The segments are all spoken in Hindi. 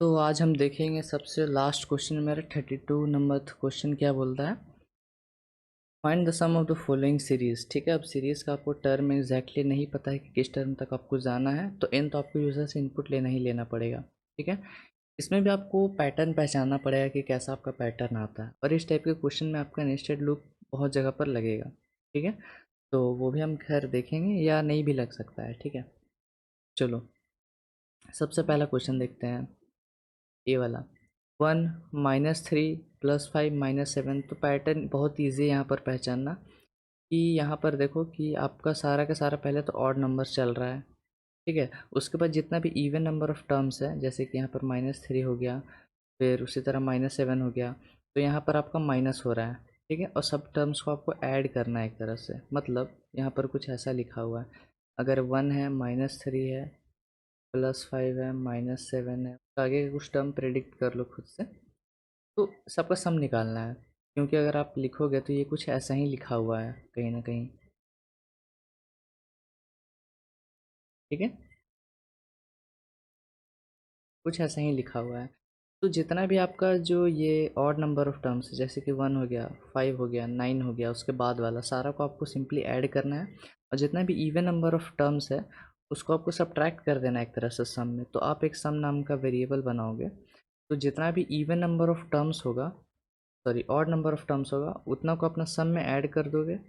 तो आज हम देखेंगे सबसे लास्ट क्वेश्चन मेरा 32 नंबर क्वेश्चन क्या बोलता है। Find the sum of the following series. ठीक है, अब सीरीज का आपको टर्म एग्जैक्टली नहीं पता है कि किस टर्म तक आपको जाना है, तो एन तो आपको यूजर से इनपुट लेना ही लेना पड़ेगा। ठीक है, इसमें भी आपको पैटर्न पहचानना पड़ेगा कि कैसा आपका पैटर्न आता है, और इस टाइप के क्वेश्चन में आपका नेस्टेड लूप बहुत जगह पर लगेगा। ठीक है, तो वो भी हम खैर देखेंगे या नहीं भी लग सकता है। ठीक है, चलो सबसे पहला क्वेश्चन देखते हैं, ये वाला 1 -3 +5 -7। तो पैटर्न बहुत ईजी है यहाँ पर पहचानना कि यहाँ पर देखो कि आपका सारा का सारा पहले तो ऑड नंबर चल रहा है। ठीक है, उसके बाद जितना भी इवन नंबर ऑफ टर्म्स है, जैसे कि यहाँ पर -3 हो गया, फिर उसी तरह -7 हो गया, तो यहाँ पर आपका माइनस हो रहा है। ठीक है, और सब टर्म्स को आपको ऐड करना है एक तरह से, मतलब यहाँ पर कुछ ऐसा लिखा हुआ है, अगर 1 है, -3 है, +5 है, -7 है, तो आगे के कुछ टर्म प्रेडिक्ट कर लो खुद से। तो सबका सम निकालना है, क्योंकि अगर आप लिखोगे तो ये कुछ ऐसा ही लिखा हुआ है कहीं ना कहीं। ठीक है, कुछ ऐसा ही लिखा हुआ है। तो जितना भी आपका जो ये ऑड नंबर ऑफ टर्म्स, जैसे कि 1 हो गया, 5 हो गया, 9 हो गया, उसके बाद वाला सारा को आपको सिंपली ऐड करना है, और जितना भी इवन नंबर ऑफ टर्म्स है उसको आपको सब्ट्रैक्ट कर देना है एक तरह से सम में। तो आप एक सम नाम का वेरिएबल बनाओगे, तो जितना भी इवन नंबर ऑफ टर्म्स होगा, sorry odd number of terms होगा, उतना को अपना सम में ऐड कर दोगे,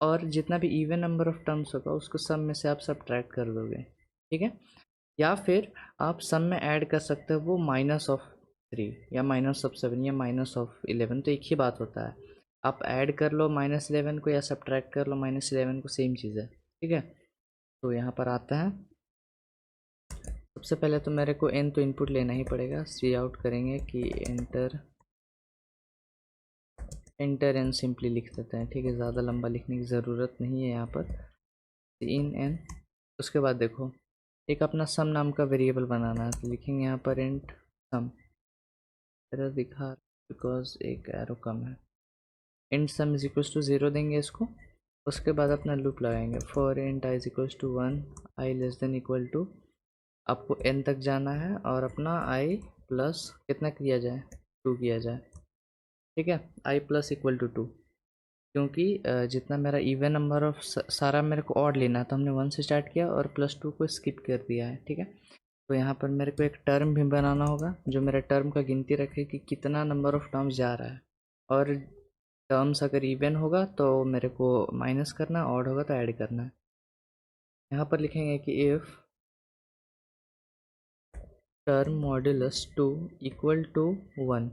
और जितना भी इवन नंबर ऑफ टर्म्स होगा उसको सम में से आप सब्ट्रैक्ट कर दोगे। ठीक है, या फिर आप सम में ऐड कर सकते हो वो -3 या -7 या -11, तो एक ही बात होता है। आप ऐड कर लो -11 को या सब्ट्रैक्ट कर लो -11 को, सेम चीज़ है। ठीक है, तो यहाँ पर आता है, सबसे पहले तो मेरे को एन तो इनपुट लेना ही पड़ेगा। सी आउट करेंगे कि एंटर एंटर एन सिंपली लिख देते हैं। ठीक है, ज़्यादा लंबा लिखने की ज़रूरत नहीं है यहाँ पर। इन एन, उसके बाद देखो एक अपना सम नाम का वेरिएबल बनाना है, तो लिखेंगे यहाँ पर इंट सम। एरर दिखा बिकॉज एक एरो कम है। Int sum is equals to 0 देंगे इसको, उसके बाद अपना लूप लगाएंगे for int i is equals to 1, i less than equal to, आपको n तक जाना है, और अपना i प्लस कितना किया जाए, 2 किया जाए। ठीक है, i प्लस इक्वल टू 2, क्योंकि जितना मेरा इवन नंबर ऑफ सारा मेरे को ऑड लेना है, तो हमने 1 से स्टार्ट किया और +2 को स्किप कर दिया है। ठीक है, तो यहाँ पर मेरे को एक टर्म भी बनाना होगा जो मेरा टर्म का गिनती रखे कि कितना नंबर ऑफ टर्म्स जा रहा है, और टर्म्स अगर इवन होगा तो मेरे को माइनस करना, ऑड होगा तो ऐड करना है। यहाँ पर लिखेंगे कि if term modulus 2 equal to 1,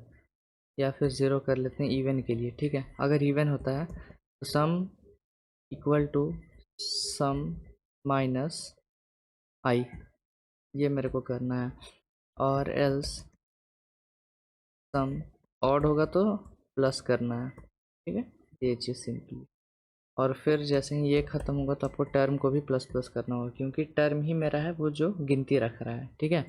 या फिर 0 कर लेते हैं इवन के लिए। ठीक है, अगर इवन होता है तो sum equal to sum minus i, ये मेरे को करना है, और एल्स सम ऑड होगा तो प्लस करना है। ठीक है, ये चीज़ सिंपली, और फिर जैसे ही ये ख़त्म होगा तो आपको टर्म को भी प्लस प्लस करना होगा, क्योंकि टर्म ही मेरा है वो जो गिनती रख रहा है। ठीक है,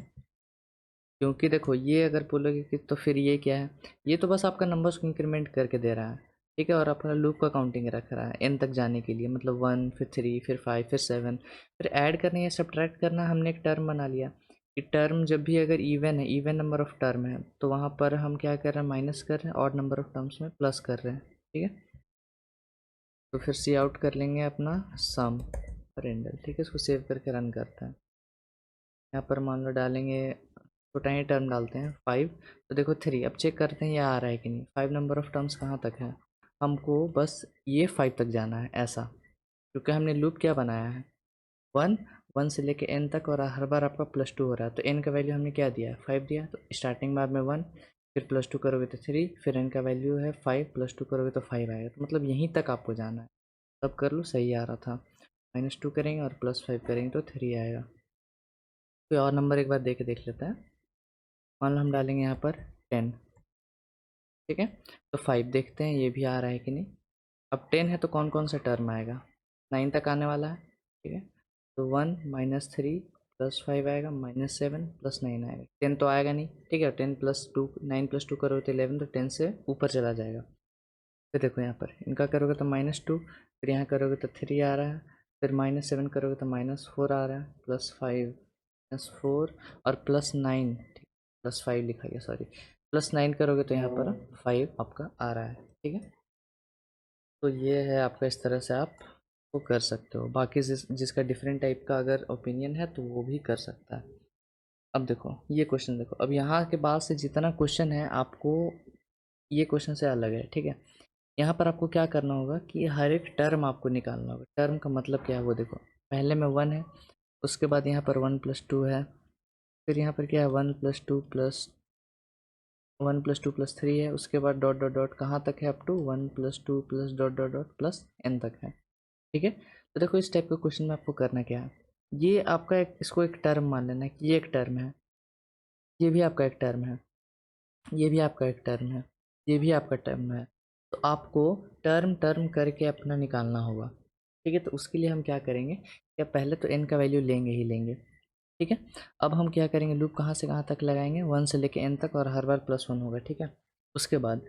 क्योंकि देखो ये अगर बोलोगे कि तो फिर ये क्या है, ये तो बस आपका नंबर्स को इंक्रीमेंट करके दे रहा है। ठीक है, और अपना लूप का काउंटिंग रख रहा है एन तक जाने के लिए, मतलब 1 फिर 3 फिर 5 फिर 7, फिर ऐड करना या सब्ट्रैक्ट करना। हमने एक टर्म बना लिया कि टर्म जब भी अगर इवन है, इवन नंबर ऑफ टर्म है, तो वहाँ पर हम क्या कर रहे हैं, माइनस कर रहे हैं, ऑड नंबर ऑफ टर्म्स में प्लस कर रहे हैं। ठीक है, तो फिर सी आउट कर लेंगे अपना सम रेंडल। ठीक है, इसको सेव करके रन करते हैं। यहाँ पर मान लो डालेंगे, छोटा ही टर्म डालते हैं 5, तो देखो 3। अब चेक करते हैं ये आ रहा है कि नहीं। 5 नंबर ऑफ टर्म्स कहाँ तक है, हमको बस ये 5 तक जाना है ऐसा, क्योंकि हमने लूप क्या बनाया है, 1 1 से लेके n तक, और हर बार आपका +2 हो रहा है, तो n का वैल्यू हमने क्या दिया है, 5 दिया। तो स्टार्टिंग बार में 1, फिर +2 करोगे तो 3, फिर n का वैल्यू है 5, +2 करोगे तो 5 आएगा, तो मतलब यहीं तक आपको जाना है। तब कर लो, सही आ रहा था। -2 करेंगे और +5 करेंगे तो 3 आएगा। कोई और नंबर एक बार दे के देख लेते हैं। मान लो हम डालेंगे यहाँ पर 10। ठीक है, तो 5 देखते हैं ये भी आ रहा है कि नहीं। अब 10 है तो कौन कौन सा टर्म आएगा, 9 तक आने वाला है। ठीक है, तो 1 -3 +5 आएगा, -7 +9 आएगा। 10 तो आएगा नहीं। ठीक है, 10 + 2, 9 + 2 करोगे तो 11, तो 10 से ऊपर चला जाएगा। फिर देखो यहाँ पर इनका करोगे तो -2, फिर यहाँ करोगे तो 3 आ रहा है, फिर -7 करोगे तो -4 आ रहा है, +5 -4 और +9। +5 लिखा गया, सॉरी, +9 करोगे तो यहाँ पर 5 आपका आ रहा है, ठीक है। तो ये है आपका, इस तरह से आप वो कर सकते हो। बाकी जिसका डिफरेंट टाइप का अगर ओपिनियन है तो वो भी कर सकता है। अब देखो ये क्वेश्चन, देखो अब यहाँ के बाद से जितना क्वेश्चन है आपको ये क्वेश्चन से अलग है, ठीक है। यहाँ पर आपको क्या करना होगा कि हर एक टर्म आपको निकालना होगा। टर्म का मतलब क्या है वो देखो, पहले में 1 है, उसके बाद यहाँ पर 1+2 है, फिर यहाँ पर क्या है 1+2+1+2+3 है, उसके बाद डॉट डॉट डॉट कहाँ तक है, up to 1+2 plus dot dot dot plus n तक है, ठीक है। तो देखो इस टाइप का क्वेश्चन में आपको करना क्या है, ये आपका इसको एक टर्म मान लेना है कि ये एक टर्म है, ये भी आपका एक टर्म है, ये भी आपका एक टर्म है, ये भी आपका टर्म है। तो आपको टर्म टर्म करके अपना निकालना होगा, ठीक है। तो उसके लिए हम क्या करेंगे, या पहले तो n का वैल्यू लेंगे ही लेंगे, ठीक है। अब हम क्या करेंगे, लूप कहाँ से कहाँ तक लगाएंगे, 1 से लेके n तक, और हर बार +1 होगा, ठीक है। उसके बाद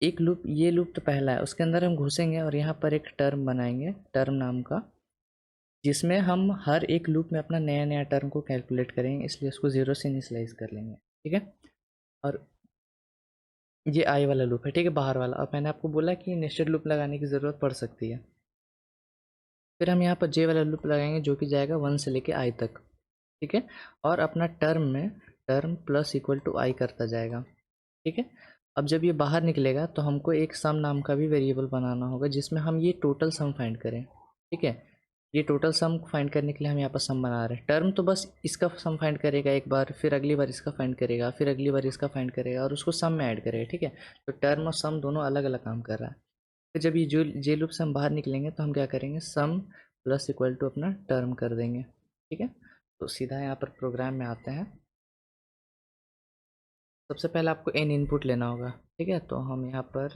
एक लूप, ये लूप तो पहला है, उसके अंदर हम घुसेंगे और यहाँ पर एक टर्म बनाएंगे, टर्म नाम का, जिसमें हम हर एक लूप में अपना नया नया टर्म को कैलकुलेट करेंगे, इसलिए उसको 0 से इनिशियलाइज कर लेंगे, ठीक है। और ये आई वाला लूप है, ठीक है, बाहर वाला। अब मैंने आपको बोला कि नेस्टेड लूप लगाने की ज़रूरत पड़ सकती है। फिर हम यहाँ पर जे वाला लूप लगाएंगे जो कि जाएगा 1 से लेके आई तक, ठीक है। और अपना टर्म में टर्म प्लस इक्वल टू आई करता जाएगा, ठीक है। अब जब ये बाहर निकलेगा तो हमको एक सम नाम का भी वेरिएबल बनाना होगा जिसमें हम ये टोटल सम फाइंड करें, ठीक है। ये टोटल सम फाइंड करने के लिए हम यहाँ पर सम बना रहे हैं। टर्म तो बस इसका सम फाइंड करेगा एक बार, फिर अगली बार इसका फाइंड करेगा, फिर अगली बार इसका फाइंड करेगा और उसको सम में ऐड करेगा, ठीक है। तो टर्म और सम दोनों अलग अलग काम कर रहा है। फिर जब ये जो जे लूप से हम बाहर निकलेंगे तो हम क्या करेंगे, सम प्लस इक्वल टू अपना टर्म कर देंगे, ठीक है। तो सीधा यहाँ पर प्रोग्राम में आते हैं। सबसे पहले आपको n इनपुट लेना होगा, ठीक है। तो हम यहाँ पर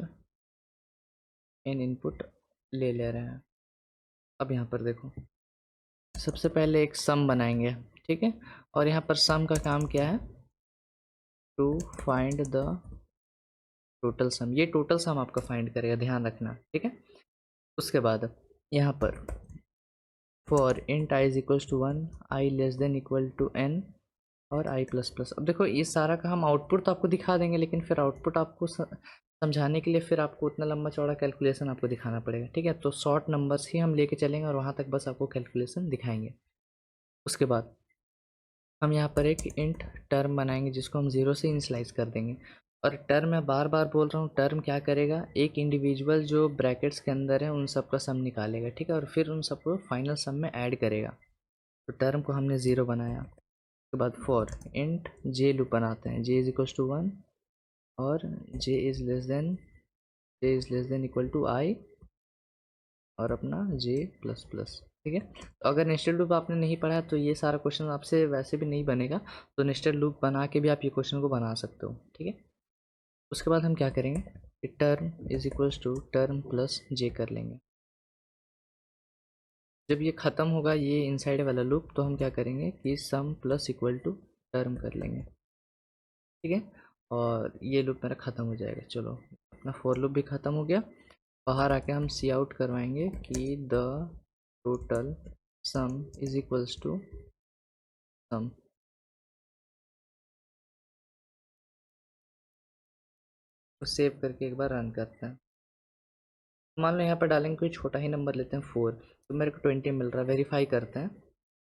n इनपुट ले रहे हैं। अब यहाँ पर देखो, सबसे पहले एक सम बनाएंगे, ठीक है। और यहाँ पर सम का काम क्या है, to find the total sum, ये टोटल सम आपका फाइंड करेगा, ध्यान रखना, ठीक है। उसके बाद यहाँ पर for int i is equals to 1, i less than equal to n, और आई प्लस प्लस। अब देखो ये सारा का हम आउटपुट तो आपको दिखा देंगे, लेकिन फिर आउटपुट आपको समझाने के लिए फिर आपको उतना लंबा चौड़ा कैलकुलेशन आपको दिखाना पड़ेगा, ठीक है। तो शॉर्ट नंबर्स ही हम लेके चलेंगे और वहाँ तक बस आपको कैलकुलेशन दिखाएंगे। उसके बाद हम यहाँ पर एक इंट टर्म बनाएंगे जिसको हम 0 से इनिशियलाइज कर देंगे। और टर्म मैं बार बार बोल रहा हूँ, टर्म क्या करेगा, एक इंडिविजुअल जो ब्रैकेट्स के अंदर है उन सब का सम निकालेगा, ठीक है। और फिर उन सबको फाइनल सम में ऐड करेगा। तो टर्म को हमने 0 बनाया। उसके बाद फॉर इंट जे लूप बनाते हैं, जे इज इक्वल्स टू 1 और j is less than equal to i और अपना जे प्लस प्लस, ठीक है। तो अगर नेस्टेड लूप आपने नहीं पढ़ा है तो ये सारा क्वेश्चन आपसे वैसे भी नहीं बनेगा, तो नेस्टेड लूप बना के भी आप ये क्वेश्चन को बना सकते हो, ठीक है। उसके बाद हम क्या करेंगे कि term is equals to term plus j कर लेंगे। जब ये ख़त्म होगा ये इनसाइड वाला लूप तो हम क्या करेंगे कि सम प्लस इक्वल टू टर्म कर लेंगे, ठीक है। और ये लूप मेरा ख़त्म हो जाएगा। चलो अपना फोर लूप भी ख़त्म हो गया। बाहर आके हम सी आउट करवाएंगे कि the total sum is equals to sum. तो सेव करके एक बार रन करते हैं। मान लो यहाँ पर डालेंगे कोई छोटा ही नंबर लेते हैं 4, तो मेरे को 20 मिल रहा है। वेरीफाई करते हैं,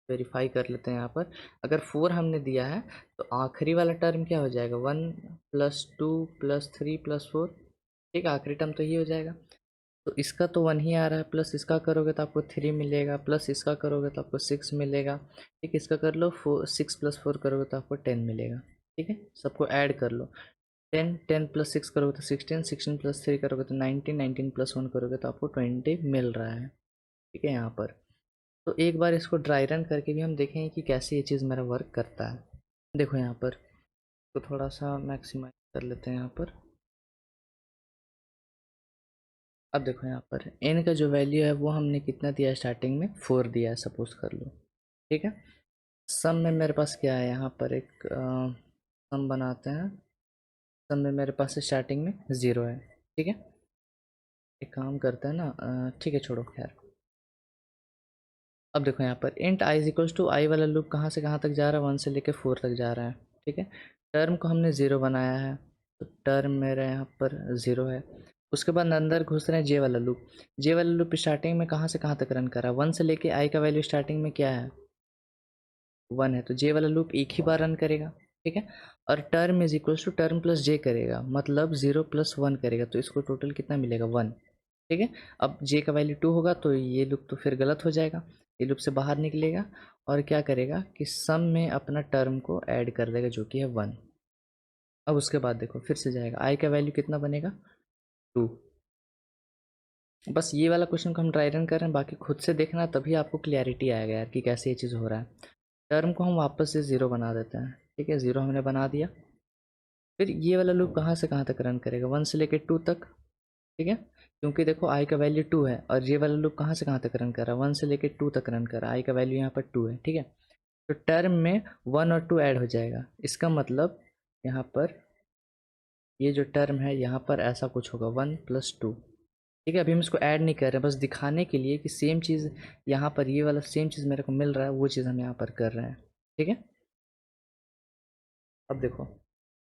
वेरीफाई कर लेते हैं यहाँ पर। अगर 4 हमने दिया है तो आखिरी वाला टर्म क्या हो जाएगा, 1+2+3+4, ठीक है। आखिरी टर्म तो ये हो जाएगा। तो इसका तो 1 ही आ रहा है, प्लस इसका करोगे तो आपको 3 मिलेगा, प्लस इसका करोगे तो आपको 6 मिलेगा, ठीक। इसका कर लो 6+4 करोगे तो आपको 10 मिलेगा, ठीक है। सबको ऐड कर लो, 10+6 करोगे तो 16, 16+3 करोगे तो 19, 19+1 करोगे तो आपको 20 मिल रहा है, ठीक है। यहाँ पर तो एक बार इसको ड्राई रन करके भी हम देखेंगे कि कैसे ये चीज़ मेरा वर्क करता है। देखो यहाँ पर तो थोड़ा सा मैक्सिमाइज कर लेते हैं यहाँ पर। अब देखो यहाँ पर n का जो वैल्यू है वो हमने कितना दिया है, स्टार्टिंग में 4 दिया है, सपोज कर लो, ठीक है। सम में मेरे पास क्या है, यहाँ पर एक सम बनाते हैं। सम में मेरे पास स्टार्टिंग में 0 है, ठीक है। एक काम करते हैं ना, ठीक है छोड़ो खैर। अब देखो यहाँ पर int i is equals to i वाला लूप कहाँ से कहाँ तक जा रहा है, 1 से लेकर 4 तक जा रहा है, ठीक है। टर्म को हमने ज़ीरो बनाया है, तो टर्म मेरा यहाँ पर ज़ीरो है। उसके बाद अंदर घुस रहे हैं जे वाला लूप। जे वाला लूप स्टार्टिंग में कहाँ से कहाँ तक रन कर रहा है, 1 से लेके आई का वैल्यू स्टार्टिंग में क्या है, 1 है, तो जे वाला लूप एक ही बार रन करेगा, ठीक है। और term is equals to term plus j करेगा, मतलब 0 + 1 करेगा, तो इसको टोटल कितना मिलेगा, 1, ठीक है। अब जे का वैल्यू 2 होगा तो ये लूप तो फिर गलत हो जाएगा, ये लूप से बाहर निकलेगा और क्या करेगा कि सम में अपना टर्म को ऐड कर देगा जो कि है 1। अब उसके बाद देखो फिर से जाएगा, आई का वैल्यू कितना बनेगा, 2। बस ये वाला क्वेश्चन को हम ट्राई रन कर रहे हैं, बाकी खुद से देखना तभी आपको क्लियरिटी आएगा यार कि कैसे ये चीज़ हो रहा है। टर्म को हम वापस से 0 बना देते हैं, ठीक है, 0 हमने बना दिया। फिर ये वाला लूप कहाँ से कहाँ तक रन करेगा, 1 से लेकर 2 तक, ठीक है, क्योंकि देखो आई का वैल्यू 2 है और ये वाला लूप कहाँ से कहाँ तक रन कर रहा है, 1 से लेकर 2 तक रन कर रहा है, आई का वैल्यू यहाँ पर 2 है, ठीक है। तो टर्म में 1 और 2 ऐड हो जाएगा, इसका मतलब यहाँ पर ये जो टर्म है यहाँ पर ऐसा कुछ होगा 1 + 2, ठीक है। अभी हम इसको ऐड नहीं कर रहे हैं, बस दिखाने के लिए कि सेम चीज़ यहाँ पर ये वाला सेम चीज़ मेरे को मिल रहा है, वो चीज़ हम यहाँ पर कर रहे हैं, ठीक है। अब देखो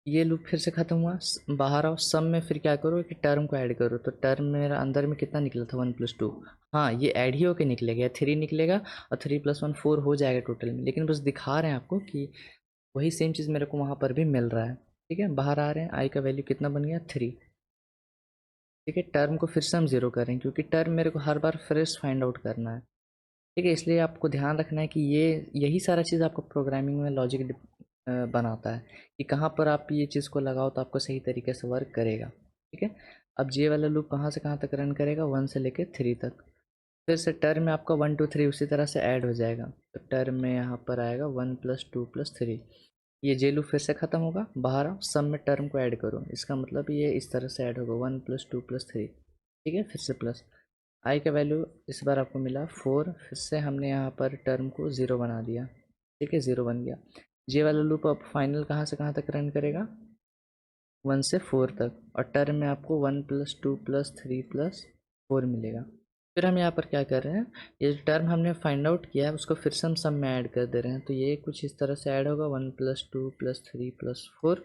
ये लूप फिर से ख़त्म हुआ, बाहर आओ, सम में फिर क्या करो कि टर्म को ऐड करो, तो टर्म मेरा अंदर में कितना निकला था, 1 + 2, हाँ ये ऐड ही होके निकलेगा, 3 निकलेगा और 3 + 1 4 हो जाएगा टोटल में, लेकिन बस दिखा रहे हैं आपको कि वही सेम चीज़ मेरे को वहाँ पर भी मिल रहा है, ठीक है। बाहर आ रहे हैं, आई का वैल्यू कितना बन गया, 3, ठीक है। टर्म को फिर से हम 0 कर रहे हैं क्योंकि टर्म मेरे को हर बार फ्रेश फाइंड आउट करना है, ठीक है। इसलिए आपको ध्यान रखना है कि ये यही सारा चीज़ आपको प्रोग्रामिंग में लॉजिक बनाता है कि कहाँ पर आप ये चीज़ को लगाओ तो आपको सही तरीके से वर्क करेगा, ठीक है। अब जे वाला लूप कहाँ से कहाँ तक रन करेगा, 1 से लेके 3 तक। फिर से टर्म में आपका 1 2 3 उसी तरह से ऐड हो जाएगा, तो टर्म में यहाँ पर आएगा 1 + 2 + 3। ये जे लूप फिर से ख़त्म होगा, बाहर आओ, सब में टर्म को ऐड करो, इसका मतलब ये इस तरह से ऐड होगा 1 + 2 + 3, ठीक है। फिर से प्लस, आई का वैल्यू इस बार आपको मिला 4, फिर से हमने यहाँ पर टर्म को 0 बना दिया, ठीक है, 0 बन गया। जे वाला लूप अब फाइनल कहाँ से कहाँ तक रन करेगा, 1 से 4 तक, और टर्म में आपको 1 + 2 + 3 + 4 मिलेगा। फिर हम यहाँ पर क्या कर रहे हैं, ये जो टर्म हमने फाइंड आउट किया है उसको फिर से हम सम में ऐड कर दे रहे हैं, तो ये कुछ इस तरह से ऐड होगा 1 + 2 + 3 + 4,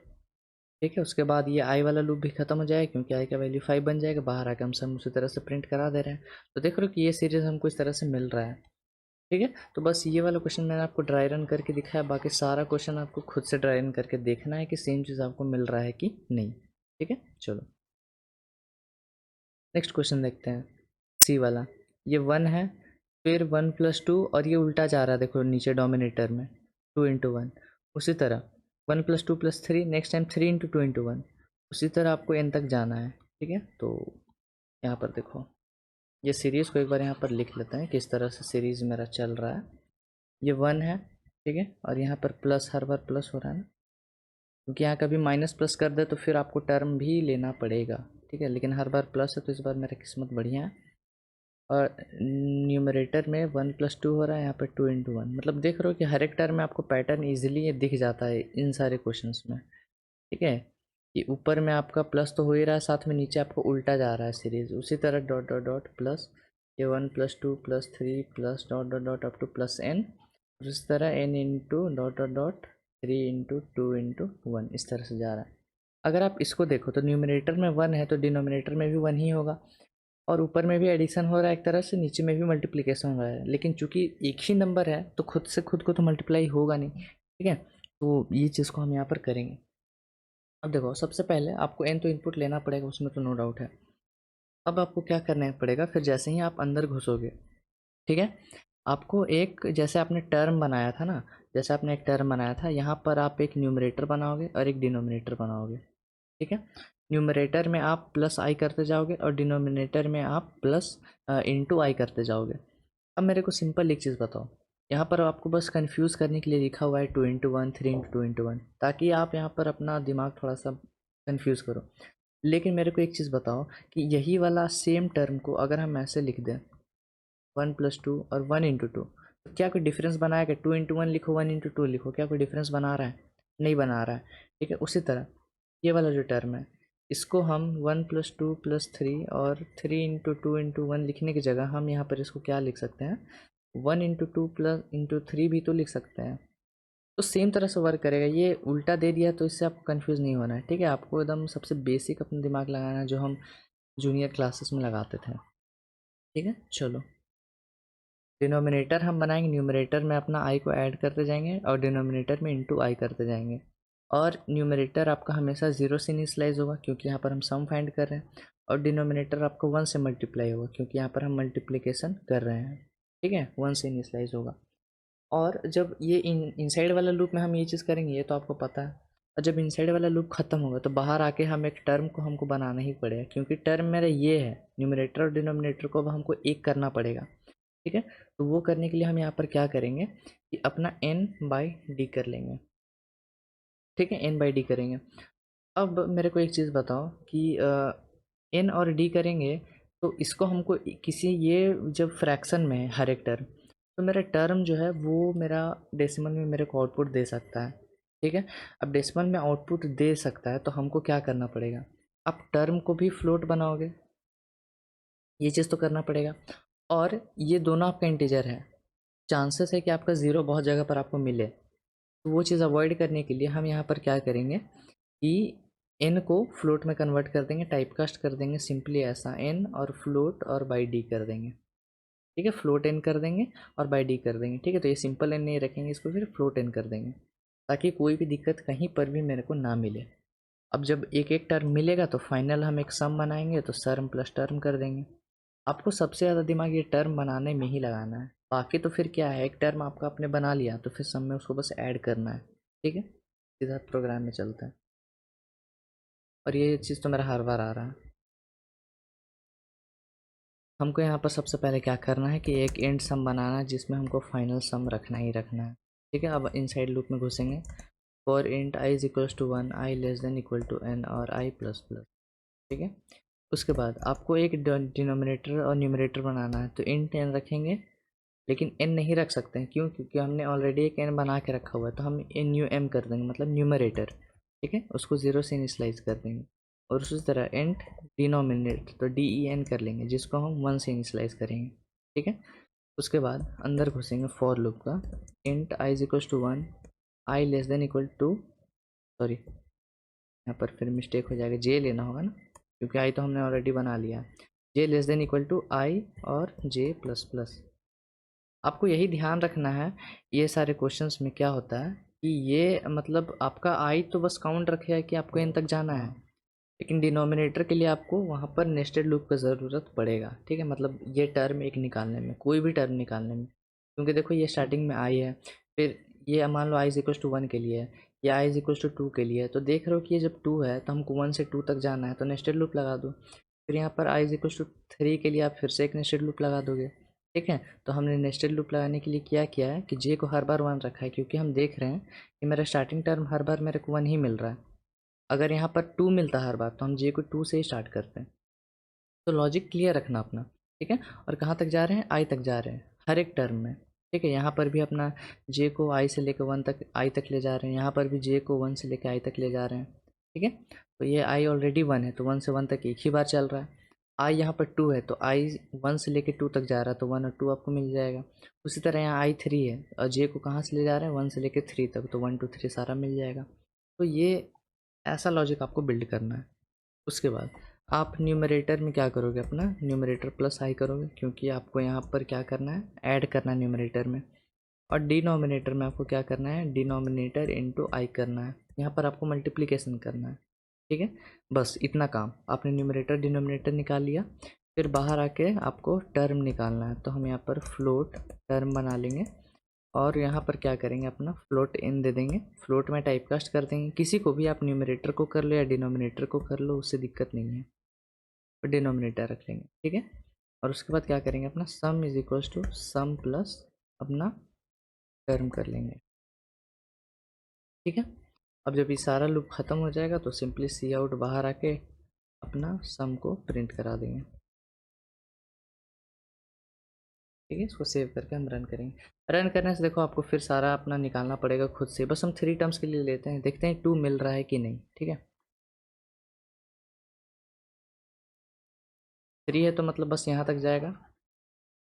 ठीक है। उसके बाद ये आई वाला लूप भी खत्म हो जाएगा क्योंकि आई का वैल्यू 5 बन जाएगा, बाहर आकर हम सम उसी तरह से प्रिंट करा दे रहे हैं, तो देख रहे हो कि ये सीरीज हमको इस तरह से मिल रहा है, ठीक है। तो बस ये वाला क्वेश्चन मैंने आपको ड्राई रन करके दिखाया, बाकी सारा क्वेश्चन आपको खुद से ड्राई रन करके देखना है कि सेम चीज़ आपको मिल रहा है कि नहीं, ठीक है। चलो नेक्स्ट क्वेश्चन देखते हैं, सी वाला। ये 1 है, फिर 1 + 2 और ये उल्टा जा रहा है, देखो नीचे डोमिनेटर में 2 × 1, उसी तरह 1 + 2 + 3, नेक्स्ट टाइम 3 × 2 × 1, उसी तरह आपको एन तक जाना है, ठीक है। तो यहाँ पर देखो ये सीरीज़ को एक बार यहाँ पर लिख लेते हैं किस तरह से सीरीज़ मेरा चल रहा है। ये 1 है, ठीक है, और यहाँ पर प्लस, हर बार प्लस हो रहा है ना, क्योंकि यहाँ कभी माइनस प्लस कर दे तो फिर आपको टर्म भी लेना पड़ेगा, ठीक है, लेकिन हर बार प्लस है तो इस बार मेरा किस्मत बढ़िया है। और न्यूमरेटर में 1 + 2 हो रहा है, यहाँ पर 2 × 1, मतलब देख रहे हो कि हर एक टर्म में आपको पैटर्न ईजिली ये दिख जाता है इन सारे क्वेश्चंस में, ठीक है। ये ऊपर में आपका प्लस तो हो ही रहा है, साथ में नीचे आपको उल्टा जा रहा है सीरीज, उसी तरह डॉट डॉट डॉट प्लस, ये 1 + 2 + 3 plus dot dot dot up to +n, और इस तरह n into dot dot dot 3 × 2 × 1 इस तरह से जा रहा है। अगर आप इसको देखो तो न्यूमरेटर में 1 है तो डिनोमिनेटर में भी 1 ही होगा, और ऊपर में भी एडिशन हो रहा है एक तरह से, नीचे में भी मल्टीप्लिकेशन हो रहा है, लेकिन चूंकि एक ही नंबर है तो खुद से खुद को तो मल्टीप्लाई होगा नहीं, ठीक है। तो ये चीज़ को हम यहाँ पर करेंगे। अब देखो सबसे पहले आपको n तो इनपुट लेना पड़ेगा, उसमें तो नो डाउट है। अब आपको क्या करना पड़ेगा, फिर जैसे ही आप अंदर घुसोगे, ठीक है, आपको एक, जैसे आपने टर्म बनाया था ना, जैसे आपने एक टर्म बनाया था, यहाँ पर आप एक न्यूमरेटर बनाओगे और एक डिनोमिनेटर बनाओगे, ठीक है। न्यूमरेटर में आप प्लस आई करते जाओगे और डिनोमिनेटर में आप प्लस इंटू आई करते जाओगे। अब मेरे को सिंपल एक चीज़ बताओ, यहाँ पर आपको बस कंफ्यूज करने के लिए लिखा हुआ है 2 × 1 3 × 2 × 1, ताकि आप यहाँ पर अपना दिमाग थोड़ा सा कंफ्यूज करो। लेकिन मेरे को एक चीज़ बताओ कि यही वाला सेम टर्म को अगर हम ऐसे लिख दें 1 + 2 और 1 × 2, तो क्या कोई डिफरेंस बनाएगा, 2 × 1 लिखो 1 × 2 लिखो, क्या कोई डिफरेंस बना रहा है, नहीं बना रहा है, ठीक है। उसी तरह ये वाला जो टर्म है इसको हम 1 + 2 + 3 और 3 × 2 × 1 लिखने की जगह हम यहाँ पर इसको क्या लिख सकते हैं, 1 × 2 + 3 भी तो लिख सकते हैं, तो सेम तरह से वर्क करेगा। ये उल्टा दे दिया तो इससे आपको कंफ्यूज नहीं होना है, ठीक है। आपको एकदम सबसे बेसिक अपना दिमाग लगाना है जो हम जूनियर क्लासेस में लगाते थे, ठीक है। चलो, डिनोमिनेटर हम बनाएंगे, न्यूमरेटर में अपना आई को ऐड करते जाएंगे और डिनोमिनेटर में इंटू आई करते जाएंगे। और न्यूमरेटर आपका हमेशा ज़ीरो से इनिशलाइज होगा क्योंकि यहाँ पर हम सम फाइंड कर रहे हैं, और डिनोमिनेटर आपको वन से मल्टीप्लाई होगा क्योंकि यहाँ पर हम मल्टीप्लिकेशन कर रहे हैं, ठीक है। वन से इनिशलाइज होगा। और जब ये इनसाइड वाला लूप में हम ये चीज़ करेंगे, ये तो आपको पता है। और जब इनसाइड वाला लूप ख़त्म होगा तो बाहर आके हम एक टर्म को हमको बनाना ही पड़ेगा क्योंकि टर्म मेरा ये है, न्यूमरेटर और डिनोमिनेटर को अब हमको एक करना पड़ेगा, ठीक है। तो वो करने के लिए हम यहाँ पर क्या करेंगे कि अपना n बाई डी कर लेंगे, ठीक है। n बाई डी करेंगे। अब मेरे को एक चीज़ बताओ कि n और d करेंगे तो इसको हमको किसी, ये जब फ्रैक्शन में है हर एक टर्म, तो मेरा टर्म जो है वो मेरा डेसिमल में मेरे को आउटपुट दे सकता है, ठीक है। अब डेसिमल में आउटपुट दे सकता है तो हमको क्या करना पड़ेगा, आप टर्म को भी फ्लोट बनाओगे, ये चीज़ तो करना पड़ेगा। और ये दोनों आपका इंटीजर है, चांसेस है कि आपका ज़ीरो बहुत जगह पर आपको मिले, तो वो चीज़ अवॉइड करने के लिए हम यहाँ पर क्या करेंगे कि n को फ्लोट में कन्वर्ट कर देंगे, टाइप कास्ट कर देंगे सिंपली ऐसा, n और फ्लोट और बाई डी कर देंगे, ठीक है। फ्लोट n कर देंगे और बाई डी कर देंगे, ठीक है। तो ये सिंपल n नहीं रखेंगे, इसको फिर फ्लोट n कर देंगे ताकि कोई भी दिक्कत कहीं पर भी मेरे को ना मिले। अब जब एक एक टर्म मिलेगा तो फाइनल हम एक सम बनाएंगे, तो सर्म प्लस टर्म कर देंगे। आपको सबसे ज़्यादा दिमाग ये टर्म बनाने में ही लगाना है, बाकी तो फिर क्या है, एक टर्म आपका आपने बना लिया तो फिर सम में उसको बस ऐड करना है, ठीक है। सीधा प्रोग्राम में चलता है। और ये चीज़ तो मेरा हर बार आ रहा है। हमको यहाँ पर सबसे पहले क्या करना है कि एक एंड सम बनाना है जिसमें हमको फाइनल सम रखना ही रखना है, ठीक है। अब इनसाइड लूप में घुसेंगे, for int i is equals to one, i less than equal to n और आई प्लस प्लस, ठीक है। उसके बाद आपको एक डिनोमिनेटर और न्यूमरेटर बनाना है, तो इंट एन रखेंगे, लेकिन एन नहीं रख सकते हैं, क्यों, क्योंकि हमने ऑलरेडी एक एन बना के रखा हुआ है। तो हम एन यू एम कर देंगे, मतलब न्यूमरेटर, ठीक है, उसको ज़ीरो से इनिशलाइज कर देंगे। और उसी तरह एंट डिनोमिनेटर, तो डी ई एन कर लेंगे जिसको हम वन से इनिशलाइज करेंगे, ठीक है। उसके बाद अंदर घुसेंगे फॉर लूप का, int i is equal to one, i less than equal to, sorry यहाँ पर फिर मिस्टेक हो जाएगा, जे लेना होगा ना क्योंकि आई तो हमने ऑलरेडी बना लिया। जे less than equal to i और जे प्लस प्लस। आपको यही ध्यान रखना है, ये सारे क्वेश्चंस में क्या होता है कि ये मतलब आपका आई तो बस काउंट रखेगा कि आपको एन तक जाना है, लेकिन डिनोमिनेटर के लिए आपको वहाँ पर नेस्टेड लूप का ज़रूरत पड़ेगा, ठीक है। मतलब ये टर्म एक निकालने में, कोई भी टर्म निकालने में, क्योंकि देखो ये स्टार्टिंग में आई है, फिर ये मान लो आई इज इक्वल टू वन के लिए है, या आई इज इक्वल टू टू के लिए है, तो देख रहे हो कि ये जब टू है तो हमको वन से टू तक जाना है, तो नेस्टेड लूप लगा दो। फिर यहाँ पर आई इज इक्वल टू थ्री के लिए आप फिर से एक नेस्टेड लूप लगा दोगे, ठीक है। तो हमने नेस्टेड लूप लगाने के लिए क्या किया है कि जे को हर बार वन रखा है, क्योंकि हम देख रहे हैं कि मेरा स्टार्टिंग टर्म हर बार मेरे को वन ही मिल रहा है। अगर यहाँ पर टू मिलता है हर बार तो हम जे को टू से ही स्टार्ट करते हैं। तो लॉजिक क्लियर रखना अपना, ठीक है। और कहाँ तक जा रहे हैं, आई तक जा रहे हैं हर एक टर्म में, ठीक है। यहाँ पर भी अपना जे को आई से लेकर वन तक, आई तक ले जा रहे हैं, यहाँ पर भी जे को वन से लेकर आई तक ले जा रहे हैं, ठीक है। तो ये आई ऑलरेडी वन है तो वन से वन तक एक ही बार चल रहा है। आई यहाँ पर टू है तो आई वन से लेकर टू तक जा रहा है तो वन और टू आपको मिल जाएगा। उसी तरह यहाँ आई थ्री है और जे को कहाँ से ले जा रहे हैं, वन से लेकर थ्री तक, तो वन टू थ्री सारा मिल जाएगा। तो ये ऐसा लॉजिक आपको बिल्ड करना है। उसके बाद आप न्यूमरेटर में क्या करोगे, अपना न्यूमरेटर प्लस आई करोगे क्योंकि आपको यहाँ पर क्या करना है, ऐड करना है न्यूमरेटर में। और डिनोमिनेटर में आपको क्या करना है, डिनोमिनेटर इनटू आई करना है, यहाँ पर आपको मल्टीप्लिकेशन करना है, ठीक है। बस इतना काम, आपने न्यूमरेटर डिनोमिनेटर निकाल लिया। फिर बाहर आके आपको टर्म निकालना है, तो हम यहाँ पर फ्लोट टर्म बना लेंगे और यहाँ पर क्या करेंगे, अपना फ्लोट इन दे देंगे, फ्लोट में टाइप कास्ट कर देंगे। किसी को भी आप न्यूमरेटर को कर लो या डिनोमिनेटर को कर लो, उससे दिक्कत नहीं है, और डिनोमिनेटर रख लेंगे, ठीक है। और उसके बाद क्या करेंगे, अपना sum is equals to sum plus अपना टर्म कर लेंगे, ठीक है। अब जब ये सारा लूप ख़त्म हो जाएगा तो सिंपली सी आउट बाहर आके अपना सम को प्रिंट करा देंगे, ठीक है। इसको सेव करके हम रन करेंगे। रन करने से देखो आपको फिर सारा अपना निकालना पड़ेगा खुद से, बस हम थ्री टर्म्स के लिए लेते हैं, देखते हैं टू मिल रहा है कि नहीं, ठीक है। थ्री है तो मतलब बस यहाँ तक जाएगा,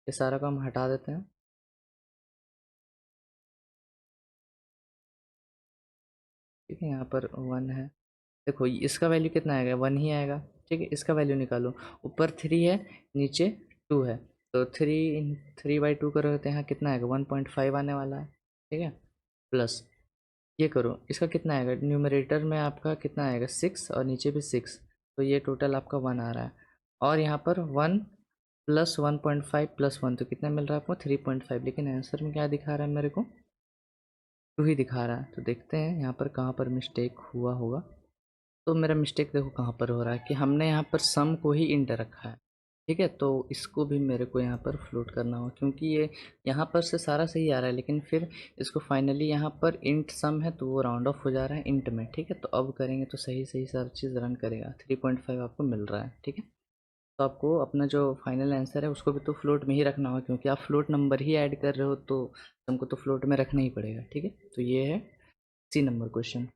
ये सारा को हम हटा देते हैं। ठीक है, यहाँ पर 1 है। देखो इसका वैल्यू कितना आएगा, 1 ही आएगा। ठीक है, इसका वैल्यू निकालो। ऊपर 3 है, नीचे 2 है, तो 3/2 करोगे तो यहाँ कितना आएगा, 1.5 आने वाला है। ठीक है, प्लस ये करो, इसका कितना आएगा, न्यूमरेटर में आपका कितना आएगा 6 और नीचे भी 6, तो ये टोटल आपका 1 आ रहा है। और यहाँ पर 1 प्लस 1.5 प्लस 1, तो कितना मिल रहा है आपको 3.5, लेकिन आंसर में क्या दिखा रहा है मेरे को, 2 ही दिखा रहा है। तो देखते हैं यहाँ पर कहाँ पर मिस्टेक हुआ होगा। तो मेरा मिस्टेक देखो कहाँ पर हो रहा है कि हमने यहाँ पर सम को ही इंट रखा है। ठीक है, तो इसको भी मेरे को यहाँ पर फ्लोट करना होगा, क्योंकि ये यहाँ पर से सारा सही आ रहा है, लेकिन फिर इसको फाइनली यहाँ पर इंट सम है तो वो राउंड ऑफ हो जा रहा है इंट में। ठीक है, तो अब करेंगे तो सही सही सारी चीज़ रन करेगा। 3.5 आपको मिल रहा है। ठीक है, तो आपको अपना जो फाइनल आंसर है उसको भी तो फ्लोट में ही रखना होगा, क्योंकि आप फ्लोट नंबर ही ऐड कर रहे हो, तो हमको तो फ्लोट में रखना ही पड़ेगा। ठीक है, तो ये है सी नंबर क्वेश्चन।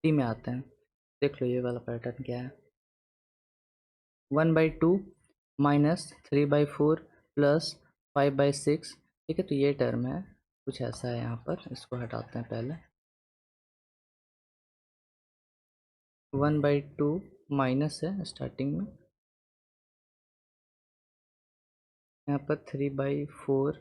सी में आते हैं, देख लो ये वाला पैटर्न क्या है। 1/2 -3/4 प्लस 5/6। ठीक है, तो ये टर्म है, कुछ ऐसा है। यहाँ पर इसको हटाते हैं पहले। 1/2 माइनस है स्टार्टिंग में, यहाँ पर 3/4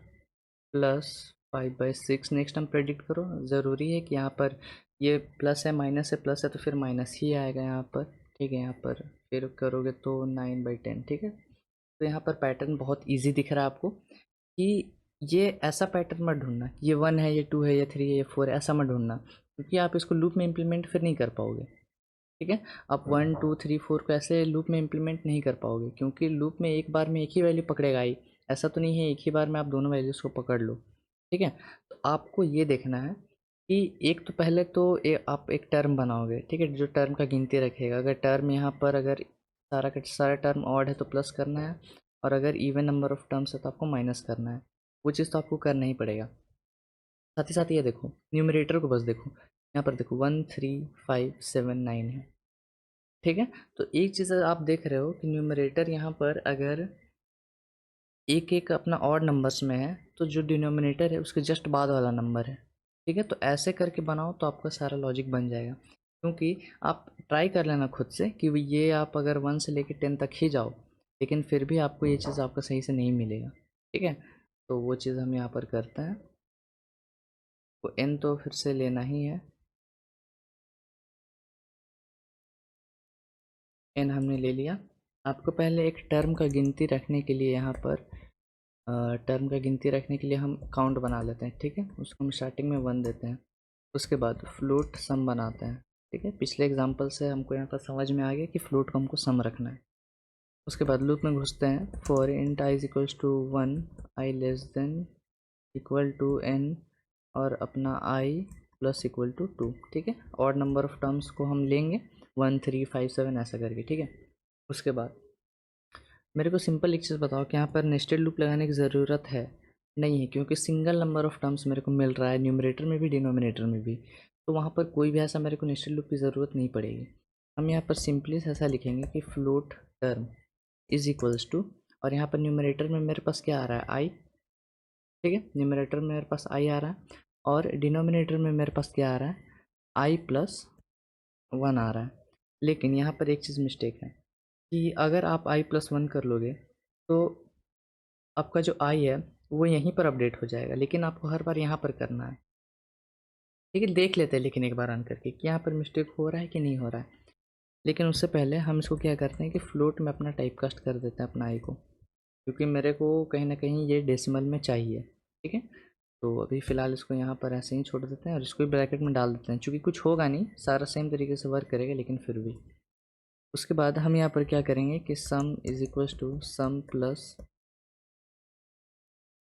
प्लस 5/6। नेक्स्ट हम प्रेडिक्ट करो, ज़रूरी है कि यहाँ पर ये प्लस है माइनस है, प्लस है तो फिर माइनस ही आएगा यहाँ पर। ठीक है, यहाँ पर फिर करोगे तो 9/10। ठीक है, तो यहाँ पर पैटर्न बहुत इजी दिख रहा है आपको कि ये ऐसा पैटर्न मत ढूंढना कि ये 1 है, ये 2 है, ये 3 है, ये 4 है, ऐसा मत ढूंढना, क्योंकि आप इसको लूप में इम्प्लीमेंट फिर नहीं कर पाओगे। ठीक है, आप 1 2 3 4 को ऐसे लूप में इम्प्लीमेंट नहीं कर पाओगे, क्योंकि लूप में एक बार में एक ही वैल्यू पकड़ेगा आई। ऐसा तो नहीं है एक ही बार में आप दोनों वैल्यूज़ को पकड़ लो। ठीक है, तो आपको ये देखना है कि एक तो पहले तो आप एक टर्म बनाओगे। ठीक है, जो टर्म का गिनती रखेगा। अगर टर्म यहाँ पर अगर सारा का सारा टर्म ऑड है तो प्लस करना है, और अगर इवन नंबर ऑफ टर्म्स है तो आपको माइनस करना है। वो चीज़ तो आपको करना ही पड़ेगा। साथ ही साथ ये देखो न्यूमरेटर को बस देखो, यहाँ पर देखो 1 3 5 7 9 है। ठीक है, तो एक चीज़ आप देख रहे हो कि न्यूमरेटर यहाँ पर अगर एक एक अपना ऑड नंबर्स में है, तो जो डिनोमिनेटर है उसके जस्ट बाद वाला नंबर है। ठीक है, तो ऐसे करके बनाओ तो आपका सारा लॉजिक बन जाएगा। क्योंकि आप ट्राई कर लेना खुद से कि ये आप अगर 1 से लेकर 10 तक ही जाओ, लेकिन फिर भी आपको ये चीज़ आपका सही से नहीं मिलेगा। ठीक है, तो वो चीज़ हम यहाँ पर करते हैं। तो n तो फिर से लेना ही है, n हमने ले लिया। आपको पहले एक टर्म का गिनती रखने के लिए यहाँ पर टर्म का गिनती रखने के लिए हम काउंट बना लेते हैं। ठीक है, उसको हम स्टार्टिंग में 1 देते हैं। उसके बाद फ्लोट सम बनाते हैं। ठीक है, पिछले एग्जांपल से हमको यहाँ पर समझ में आ गया कि फ्लोट को हमको सम रखना है। उसके बाद लूप में घुसते हैं। For int i equals to 1, i less than equal to n, और अपना i प्लस इक्वल टू 2। ठीक है, और नंबर ऑफ टर्म्स को हम लेंगे 1 3 5 7 ऐसा करके। ठीक है, उसके बाद मेरे को सिंपल एक चीज़ बताओ कि यहाँ पर नेस्टेड लूप लगाने की ज़रूरत है नहीं है, क्योंकि सिंगल नंबर ऑफ टर्म्स मेरे को मिल रहा है न्यूमरेटर में भी डिनोमिनेटर में भी, तो वहाँ पर कोई भी ऐसा मेरे को नेस्टेड लूप की ज़रूरत नहीं पड़ेगी। हम यहाँ पर सिंपली ऐसा लिखेंगे कि float term is equals to, और यहाँ पर न्यूमरेटर में मेरे पास क्या आ रहा है आई। ठीक है, न्यूमरेटर में मेरे पास आई आ रहा है, और डिनोमिनेटर में मेरे पास क्या आ रहा है, आई प्लस 1 आ रहा है। लेकिन यहाँ पर एक चीज़ मिस्टेक है कि अगर आप आई प्लस 1 कर लोगे तो आपका जो आई है वो यहीं पर अपडेट हो जाएगा, लेकिन आपको हर बार यहाँ पर करना है। ठीक है, देख लेते हैं लेकिन एक बार रन करके कि यहाँ पर मिस्टेक हो रहा है कि नहीं हो रहा है। लेकिन उससे पहले हम इसको क्या करते हैं कि फ्लोट में अपना टाइप कास्ट कर देते हैं अपना आई को, क्योंकि मेरे को कहीं ना कहीं ये डेसिमल में चाहिए। ठीक है, तो अभी फ़िलहाल इसको यहाँ पर ऐसे ही छोड़ देते हैं और इसको भी ब्रैकेट में डाल देते हैं, क्योंकि कुछ होगा नहीं, सारा सेम तरीके से वर्क करेगा, लेकिन फिर भी। उसके बाद हम यहाँ पर क्या करेंगे कि sum is equals to sum plus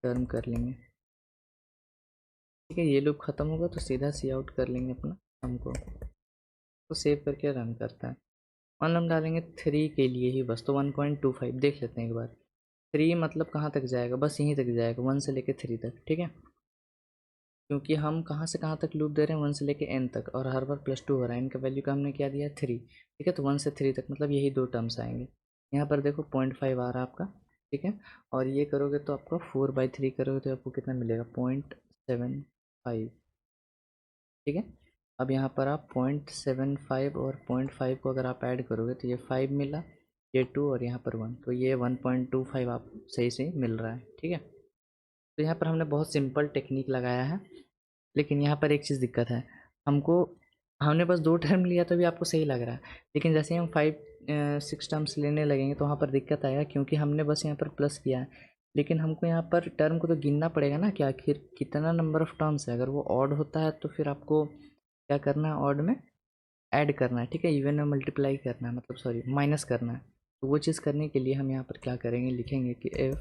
term कर लेंगे। ठीक है, ये लूप ख़त्म होगा तो सीधा सी आउट कर लेंगे अपना सम को, तो सेव करके रन करता है। मान हम डालेंगे 3 के लिए ही बस, तो 1.25 देख लेते हैं एक बार। 3 मतलब कहाँ तक जाएगा, बस यहीं तक जाएगा 1 से लेके 3 तक। ठीक है, क्योंकि हम कहाँ से कहाँ तक लूप दे रहे हैं, 1 से लेके n तक, और हर बार +2 हो रहा है। इनका वैल्यू का हमने क्या दिया है 3। ठीक है, तो 1 से 3 तक मतलब यही दो टर्म्स आएंगे। यहाँ पर देखो 0.5 आ रहा है आपका। ठीक है, और ये करोगे तो आपका 4/3 करोगे तो आपको कितना मिलेगा, 0.75। ठीक है, अब यहाँ पर आप 0.75 और 0.5 को अगर आप ऐड करोगे तो ये 5 मिला, ये 2 और यहाँ पर 1, तो ये 1.25 आप सही से मिल रहा है। ठीक है, तो यहाँ पर हमने बहुत सिंपल टेक्निक लगाया है, लेकिन यहाँ पर एक चीज़ दिक्कत है हमको। हमने बस 2 टर्म लिया तो भी आपको सही लग रहा है, लेकिन जैसे ही हम 5 6 टर्म्स लेने लगेंगे तो वहाँ पर दिक्कत आएगा, क्योंकि हमने बस यहाँ पर प्लस किया है, लेकिन हमको यहाँ पर टर्म को तो गिनना पड़ेगा ना कि आखिर कितना नंबर ऑफ़ टर्म्स है। अगर वो ऑड होता है तो फिर आपको क्या करना है, ऑड में ऐड करना है, ठीक है, इवन में मल्टीप्लाई करना है, मतलब सॉरी माइनस करना है। तो वो चीज़ करने के लिए हम यहाँ पर क्या करेंगे, लिखेंगे कि if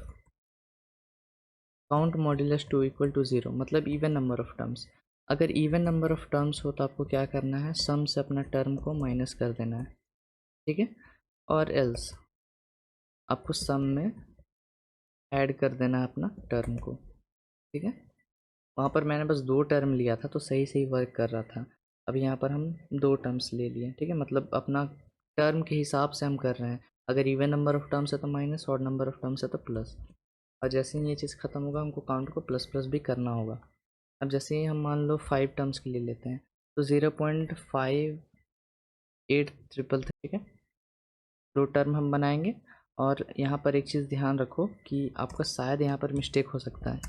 count modulus 2 equal to 0, मतलब इवन नंबर ऑफ टर्म्स। अगर इवन नंबर ऑफ टर्म्स हो तो आपको क्या करना है, सम से अपना टर्म को माइनस कर देना है, ठीक है, और एल्स आपको सम में ऐड कर देना है अपना टर्म को। ठीक है, वहाँ पर मैंने बस 2 टर्म लिया था तो सही सही वर्क कर रहा था। अब यहाँ पर हम 2 टर्म्स ले लिए, ठीक है, मतलब अपना टर्म के हिसाब से हम कर रहे हैं। अगर इवन नंबर ऑफ टर्म्स है तो minus, odd number of terms है तो प्लस। और जैसे ही ये चीज़ ख़त्म होगा हमको काउंट को प्लस प्लस भी करना होगा। अब जैसे ही हम मान लो 5 टर्म्स के लिए लेते हैं तो 0.5833, ठीक है, 2 टर्म हम बनाएंगे। और यहाँ पर एक चीज़ ध्यान रखो कि आपका शायद यहाँ पर मिस्टेक हो सकता है।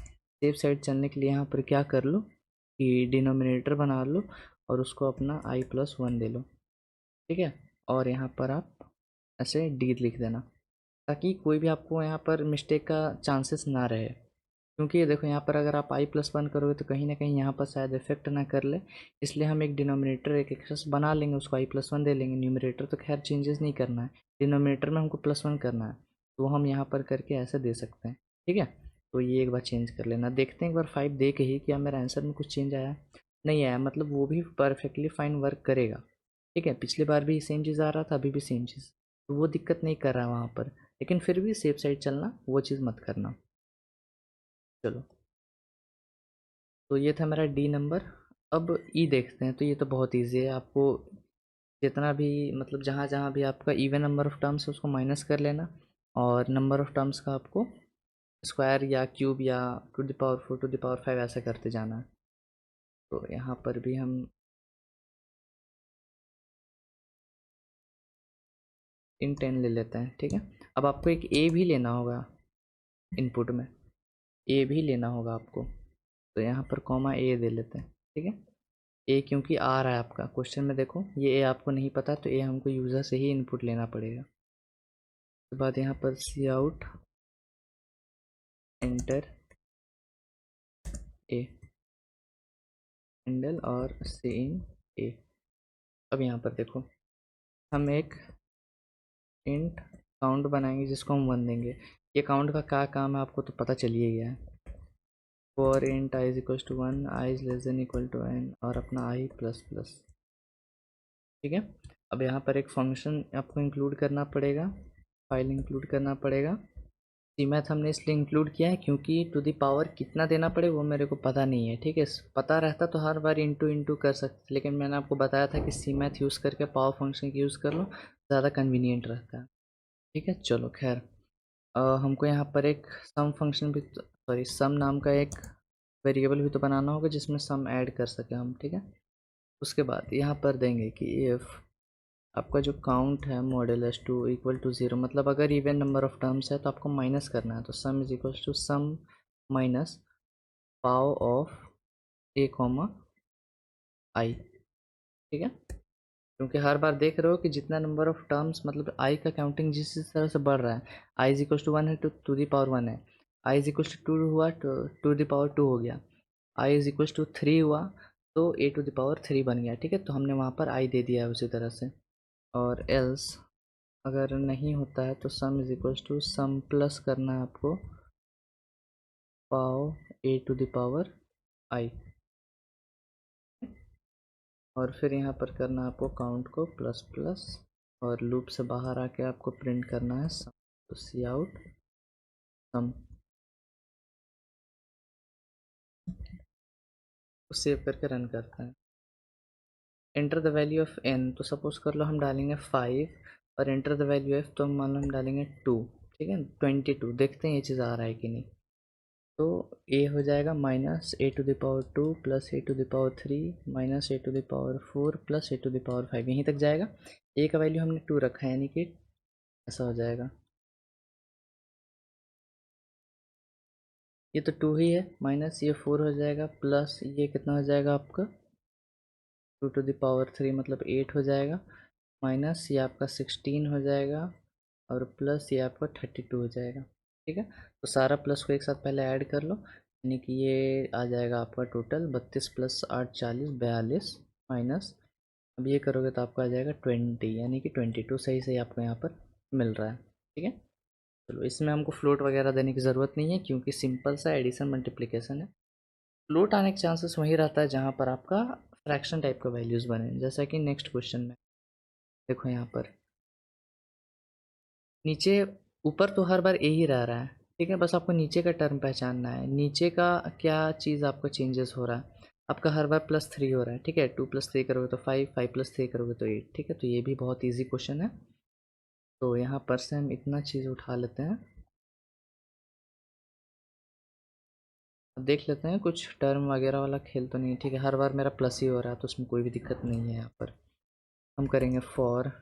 सेफ साइड चलने के लिए यहाँ पर क्या कर लो कि डिनोमिनेटर बना लो और उसको अपना i+1 दे लो, ठीक है, और यहाँ पर आप ऐसे डी लिख देना, ताकि कोई भी आपको यहाँ पर मिस्टेक का चांसेस ना रहे। क्योंकि ये देखो यहाँ पर अगर आप i+1 करोगे तो कहीं ना कहीं यहाँ पर शायद इफेक्ट ना कर ले, इसलिए हम एक डिनोमिनेटर एक एक्सेस बना लेंगे, उसको i+1 दे लेंगे। न्यूमरेटर तो खैर चेंजेस नहीं करना है, डिनोमिनेटर में हमको +1 करना है, तो हम यहाँ पर करके ऐसे दे सकते हैं। ठीक है, तो ये एक बार चेंज कर लेना। देखते हैं एक बार 5 दे के ही क्या मेरा आंसर में कुछ चेंज आया, नहीं आया, मतलब वो भी परफेक्टली फाइन वर्क करेगा। ठीक है, पिछली बार भी सेम चीज़ आ रहा था, अभी भी सेम चीज़, तो वो दिक्कत नहीं कर रहा है वहाँ पर, लेकिन फिर भी सेफ साइड चलना, वो चीज़ मत करना। चलो, तो ये था मेरा डी नंबर। अब ई देखते हैं, तो ये तो बहुत ईजी है। आपको जितना भी मतलब जहाँ जहाँ भी आपका इवन नंबर ऑफ टर्म्स है उसको माइनस कर लेना, और नंबर ऑफ टर्म्स का आपको स्क्वायर या क्यूब या to the power 4 to the power 5 ऐसा करते जाना है। तो यहाँ पर भी हम इन 10 ले लेते हैं। ठीक है, अब आपको एक ए भी लेना होगा, इनपुट में ए भी लेना होगा आपको, तो यहाँ पर कॉमा ए दे लेते हैं। ठीक है, ए क्योंकि आ रहा है आपका क्वेश्चन में, देखो ये ए आपको नहीं पता तो ए हमको यूज़र से ही इनपुट लेना पड़ेगा। उसके बाद यहाँ पर सी आउट एंटर ए हैंडल और सी इन ए। अब यहाँ पर देखो हम एक इंट काउंट बनाएंगे जिसको हम 1 देंगे। ये काउंट का क्या काम है आपको तो पता चल ही गया है। For int i is equal to 1, i is less than equal to n और अपना आई प्लस प्लस। ठीक है, अब यहाँ पर एक फंक्शन आपको इंक्लूड करना पड़ेगा, फाइल इंक्लूड करना पड़ेगा। सीमैथ हमने इसलिए इंक्लूड किया है क्योंकि टू द पावर कितना देना पड़े वो मेरे को पता नहीं है। ठीक है, पता रहता तो हर बार इंटू इंटू कर सकते, लेकिन मैंने आपको बताया था कि सीमैथ यूज़ करके पावर फंक्शन की यूज़ कर लो, ज़्यादा कन्वीनियंट रहता है। ठीक है, चलो खैर, हमको यहाँ पर एक सम फंक्शन भी, सॉरी सम नाम का एक वेरिएबल भी तो बनाना होगा जिसमें सम ऐड कर सके हम। ठीक है, उसके बाद यहाँ पर देंगे कि इफ़ आपका जो काउंट है मॉड्यूलस 2 इक्वल टू 0, मतलब अगर इवन नंबर ऑफ टर्म्स है तो आपको माइनस करना है, तो sum is equal to sum minus pow of a comma i. ठीक है, क्योंकि हर बार देख रहे हो कि जितना नंबर ऑफ टर्म्स मतलब आई का काउंटिंग जिस तरह से बढ़ रहा है, आई इज इक्वल टू 1 है तो टू द पावर 1 है, आई इज इक्वल टू 2 हुआ तो टू द पावर 2 हो गया, आई इज इक्वल टू 3 हुआ तो ए टू द पावर 3 बन गया। ठीक है, तो हमने वहाँ पर आई दे दिया है उसी तरह से। और एल्स अगर नहीं होता है तो sum is equal to sum plus करना है आपको pow a to the power i, और फिर यहाँ पर करना है आपको काउंट को प्लस प्लस, और लूप से बाहर आके आपको प्रिंट करना है सम, तो सी आउट सम को सेव करके रन करते हैं। Enter the value of n, तो सपोज कर लो हम डालेंगे 5, और एंटर द वैल्यू एफ तो मान लो हम डालेंगे 2। ठीक है, 22, देखते हैं ये चीज़ आ रहा है कि नहीं। तो ए हो जाएगा minus a to the power 2 plus a to the power 3 minus a to the power 4 plus a to the power 5, यहीं तक जाएगा। ए का वैल्यू हमने 2 रखा है, यानी कि ऐसा हो जाएगा। ये तो 2 ही है, माइनस ये 4 हो जाएगा, प्लस ये कितना हो जाएगा आपका 2 टू द पावर 3 मतलब 8 हो जाएगा, माइनस ये आपका 16 हो जाएगा, और प्लस ये आपका 32 हो जाएगा। ठीक है, तो सारा प्लस को एक साथ पहले ऐड कर लो, यानी कि ये आ जाएगा आपका टोटल 32 प्लस 8 40 42, माइनस अब ये करोगे तो आपका आ जाएगा 20, यानी कि 22 सही सही आपको यहाँ पर मिल रहा है। ठीक है, चलो इसमें हमको फ्लोट वगैरह देने की ज़रूरत नहीं है, क्योंकि सिंपल सा एडिशन मल्टीप्लिकेशन है। फ्लोट आने के चांसेस वहीं रहता है जहाँ पर आपका फ्रैक्शन टाइप का वैल्यूज़ बने, जैसा कि नेक्स्ट क्वेश्चन में देखो यहाँ पर नीचे, ऊपर तो हर बार ए ही रह रहा है। ठीक है, बस आपको नीचे का टर्म पहचानना है, नीचे का क्या चीज़ आपका चेंजेस हो रहा है। आपका हर बार +3 हो रहा है। ठीक है, 2 + 3 करोगे तो 5, 5 + 3 करोगे तो 8। ठीक है, तो ये भी बहुत ईजी क्वेश्चन है, तो यहाँ पर से हम इतना चीज़ उठा लेते हैं। अब देख लेते हैं कुछ टर्म वगैरह वाला खेल तो नहीं है। ठीक है, हर बार मेरा प्लस ही हो रहा है, तो उसमें कोई भी दिक्कत नहीं है। यहाँ पर हम करेंगे for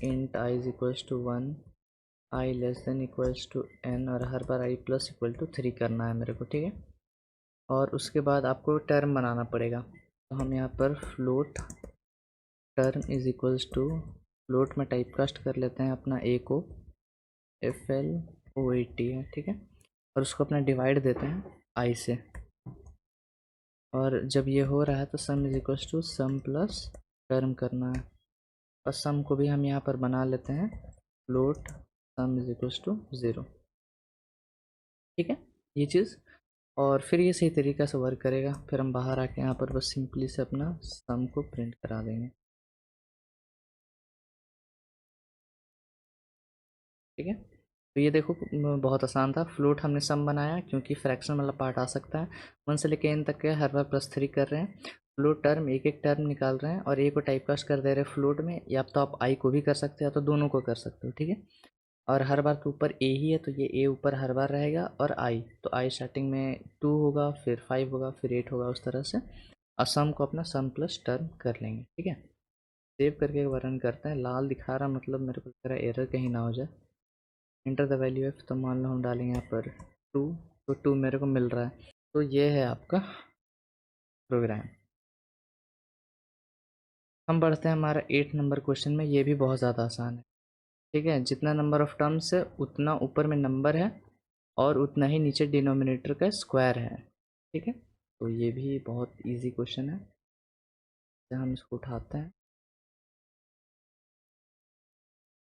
int i is equals to 1, i less than equals to n, और हर बार i प्लस इक्वल टू 3 करना है मेरे को। ठीक है, और उसके बाद आपको टर्म बनाना पड़ेगा, तो हम यहाँ पर float term is equals to, float में टाइप कास्ट कर लेते हैं अपना a को, FLOAT है। ठीक है, और उसको अपना डिवाइड देते हैं i से, और जब ये हो रहा है तो sum is equals to sum plus term करना है, और सम को भी हम यहाँ पर बना लेते हैं float sum is equals to 0। ठीक है, ये चीज़, और फिर ये सही तरीक़ा से वर्क करेगा। फिर हम बाहर आके यहाँ पर बस सिंपली से अपना सम को प्रिंट करा देंगे। ठीक है, तो ये देखो बहुत आसान था। फ्लोट हमने सम बनाया, क्योंकि फ्रैक्शन वाला पार्ट आ सकता है। 1 से लेकर n तक के हर बार +3 कर रहे हैं। फ्लोट टर्म एक एक टर्म निकाल रहे हैं, और ए को टाइप कास्ट कर दे रहे हैं फ्लोट में, या तो आप आई को भी कर सकते हो, या तो दोनों को कर सकते हो। ठीक है, और हर बार के ऊपर ए ही है, तो ये ए ऊपर हर बार रहेगा, और आई तो आई स्टार्टिंग में 2 होगा, फिर 5 होगा, फिर 8 होगा, उस तरह से। और सम को अपना सम प्लस टर्म कर लेंगे। ठीक है, सेव करके एक बार रन करते हैं। लाल दिखा रहा मतलब मेरे को लग रहा है एरर कहीं ना हो जाए। इंटर द वैल्यू एफ, तो मान लो हम डालेंगे यहाँ पर 2, तो 2 मेरे को मिल रहा है। तो ये है आपका प्रोग्राम। हम बढ़ते हैं हमारा 8 नंबर क्वेश्चन में। ये भी बहुत ज़्यादा आसान है। ठीक है, जितना नंबर ऑफ टर्म्स है उतना ऊपर में नंबर है, और उतना ही नीचे डिनोमिनेटर का स्क्वायर है। ठीक है, तो ये भी बहुत इजी क्वेश्चन है। तो हम इसको उठाते हैं।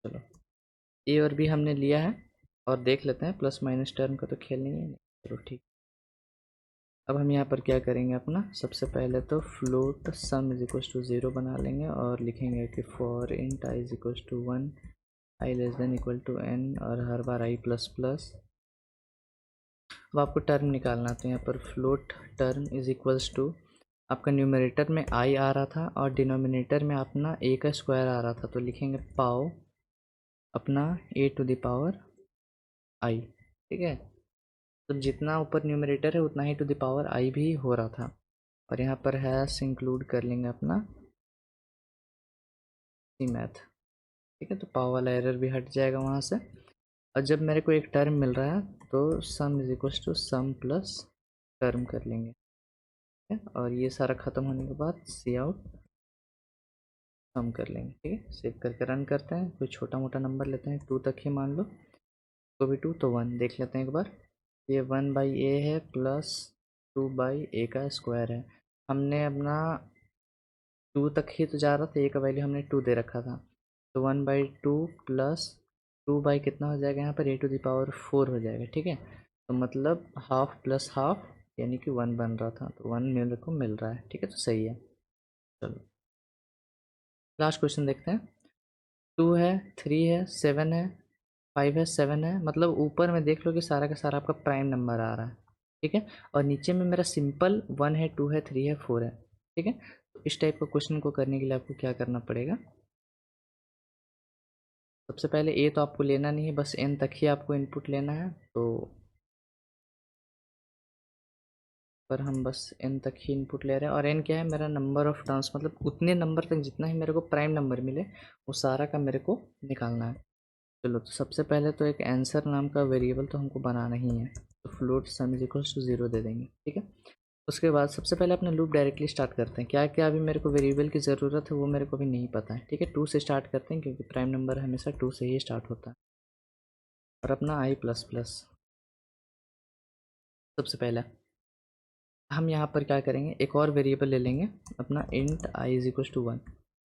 चलो, ए और बी हमने लिया है, और देख लेते हैं प्लस माइनस टर्म का तो खेल नहीं है। चलो ठीक, अब हम यहाँ पर क्या करेंगे, अपना सबसे पहले तो float sum is equal to 0 बना लेंगे, और लिखेंगे कि for int i is equal to 1, i less than equal to n, और हर बार i प्लस प्लस। अब आपको टर्म निकालना है, तो यहाँ पर float term is equals to, आपका न्यूमरेटर में i आ रहा था, और डिनोमिनेटर में अपना a का स्क्वायर आ रहा था, तो लिखेंगे पाव अपना a to the power i। ठीक है, तो जितना ऊपर न्यूमरेटर है उतना ही टू द पावर i भी हो रहा था, और यहाँ पर हैश इंक्लूड कर लेंगे अपना सी मैथ। ठीक है, तो पावर वाला एरर भी हट जाएगा वहाँ से। और जब मेरे को एक टर्म मिल रहा है, तो sum is equal to sum plus term कर लेंगे। ठीक है, और ये सारा ख़त्म होने के बाद सी आउट सम कर लेंगे। ठीक है, सेव करके रन करते हैं। कोई छोटा मोटा नंबर लेते हैं, 2 तक ही मान लो, तो भी 2 तो 1 देख लेते हैं एक बार। ये 1/a है प्लस 2/a का स्क्वायर है। हमने अपना 2 तक ही तो जा रहा था, a का वैल्यू हमने 2 दे रखा था, तो 1/2 प्लस 2 बाई कितना हो जाएगा, यहाँ पर a टू द पावर 4 हो जाएगा। ठीक है, तो मतलब हाफ प्लस हाफ, यानी कि 1 बन रहा था, तो 1 मेरे को मिल रहा है। ठीक है, तो सही है। चलो लास्ट क्वेश्चन देखते हैं। 2 है, 3 है, 7 है, 5 है, 7 है, मतलब ऊपर में देख लो कि सारा का सारा आपका प्राइम नंबर आ रहा है। ठीक है, और नीचे में मेरा सिंपल 1 है, 2 है, 3 है, 4 है। ठीक है, तो इस टाइप का क्वेश्चन को करने के लिए आपको क्या करना पड़ेगा, सबसे पहले ए तो आपको लेना नहीं है, बस एन तक ही आपको इनपुट लेना है। तो पर हम बस n तक ही इनपुट ले रहे हैं और n क्या है, मेरा नंबर ऑफ टर्म्स, मतलब उतने नंबर तक जितना ही मेरे को प्राइम नंबर मिले वो सारा का मेरे को निकालना है। चलो, तो सबसे पहले तो एक आंसर नाम का वेरिएबल तो हमको बनाना ही है, तो float sum is equals to 0 दे देंगे, ठीक है। उसके बाद सबसे पहले अपना लूप डायरेक्टली स्टार्ट करते हैं। क्या क्या अभी मेरे को वेरिएबल की ज़रूरत है वो मेरे को अभी नहीं पता है, ठीक है। 2 से स्टार्ट करते हैं क्योंकि प्राइम नंबर हमेशा 2 से ही स्टार्ट होता है। और अपना आई प्लस प्लस, सबसे पहले हम यहाँ पर क्या करेंगे, एक और वेरिएबल ले लेंगे अपना int i is equal to 1।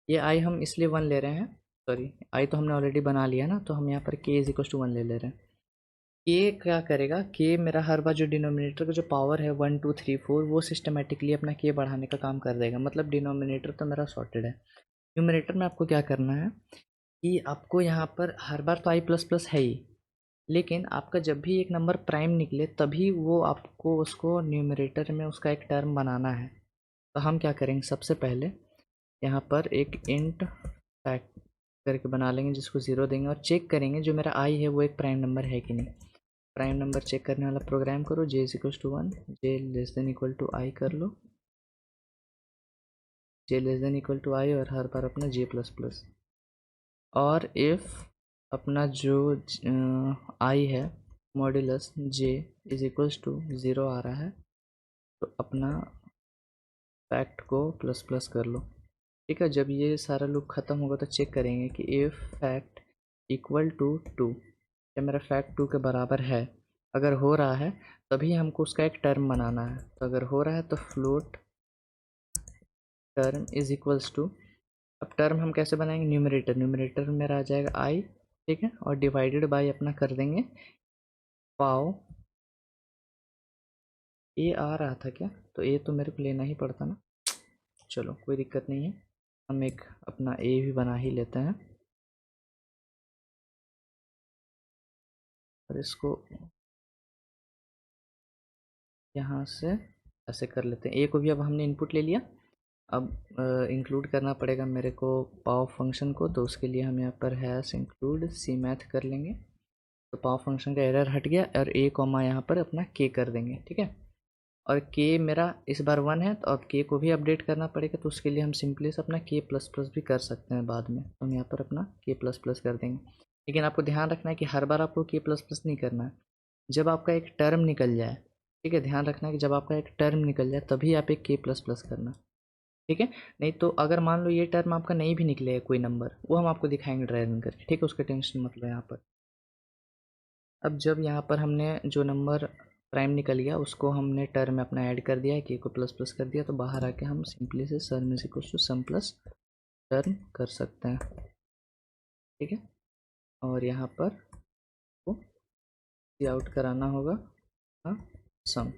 ये आई हम इसलिए 1 ले रहे हैं, सॉरी आई तो हमने ऑलरेडी बना लिया ना, तो हम यहाँ पर के इज इक्वल टू 1 ले ले रहे हैं। के क्या करेगा, के मेरा हर बार जो डिनोमिनेटर का जो पावर है 1 2 3 4 वो सिस्टमेटिकली अपना के बढ़ाने का काम कर देगा। मतलब डिनोमिनेटर तो मेरा सॉर्टेड है। न्यूमरेटर में आपको क्या करना है कि आपको यहाँ पर हर बार तो आई प्लस प्लस है ही, लेकिन आपका जब भी एक नंबर प्राइम निकले तभी वो आपको उसको न्यूमरेटर में उसका एक टर्म बनाना है। तो हम क्या करेंगे, सबसे पहले यहाँ पर एक इंट फैक्ट करके बना लेंगे जिसको 0 देंगे और चेक करेंगे जो मेरा आई है वो एक प्राइम नंबर है कि नहीं। प्राइम नंबर चेक करने वाला प्रोग्राम करो, j is equal to 1, j less than equal to i कर लो, j less than equal to i और हर बार अपना जे प्लस प्लस। और इफ़ अपना जो आई है modulus j is equals to 0 आ रहा है तो अपना फैक्ट को प्लस प्लस कर लो, ठीक है। जब ये सारा लूप ख़त्म होगा तो चेक करेंगे कि इफ़ फैक्ट इक्वल टू 2, या मेरा फैक्ट 2 के बराबर है। अगर हो रहा है तभी हमको उसका एक टर्म बनाना है। तो अगर हो रहा है तो float term is equals to, अब टर्म हम कैसे बनाएंगे, न्यूमरेटर, न्यूमरेटर में मेरा आ जाएगा आई, ठीक है, और डिवाइडेड बाय अपना कर देंगे पाव। ए आ रहा था क्या, तो ए तो मेरे को लेना ही पड़ता ना, चलो कोई दिक्कत नहीं है, हम एक अपना ए भी बना ही लेते हैं और इसको यहाँ से ऐसे कर लेते हैं। ए को भी अब हमने इनपुट ले लिया, अब इंक्लूड करना पड़ेगा मेरे को पाव फंक्शन को, तो उसके लिए हम यहाँ पर हैश इंक्लूड सी मैथ कर लेंगे। तो पाव फंक्शन का एरर हट गया और ए कॉमा यहाँ पर अपना के कर देंगे, ठीक है। और के मेरा इस बार 1 है तो अब के को भी अपडेट करना पड़ेगा, तो उसके लिए हम सिंपली से अपना के प्लस प्लस भी कर सकते हैं बाद में। तो हम यहाँ पर अपना के प्लस प्लस कर देंगे, लेकिन आपको ध्यान रखना है कि हर बार आपको के प्लस प्लस नहीं करना है। जब आपका एक टर्म निकल जाए, ठीक है, ध्यान रखना है कि जब आपका एक टर्म निकल जाए तभी आप एक के प्लस प्लस करना, ठीक है। नहीं तो अगर मान लो ये टर्म आपका नहीं भी निकलेगा कोई नंबर, वो हम आपको दिखाएंगे ड्राइविंग करके, ठीक है, उसका टेंशन मत लो यहाँ पर। अब जब यहाँ पर हमने जो नंबर प्राइम निकल गया उसको हमने टर्म में अपना ऐड कर दिया है, के को प्लस प्लस कर दिया, तो बाहर आके हम सिंपली से sum is equal to sum plus term कर सकते हैं, ठीक है। और यहाँ पर को आउट कराना होगा, हाँ, सम।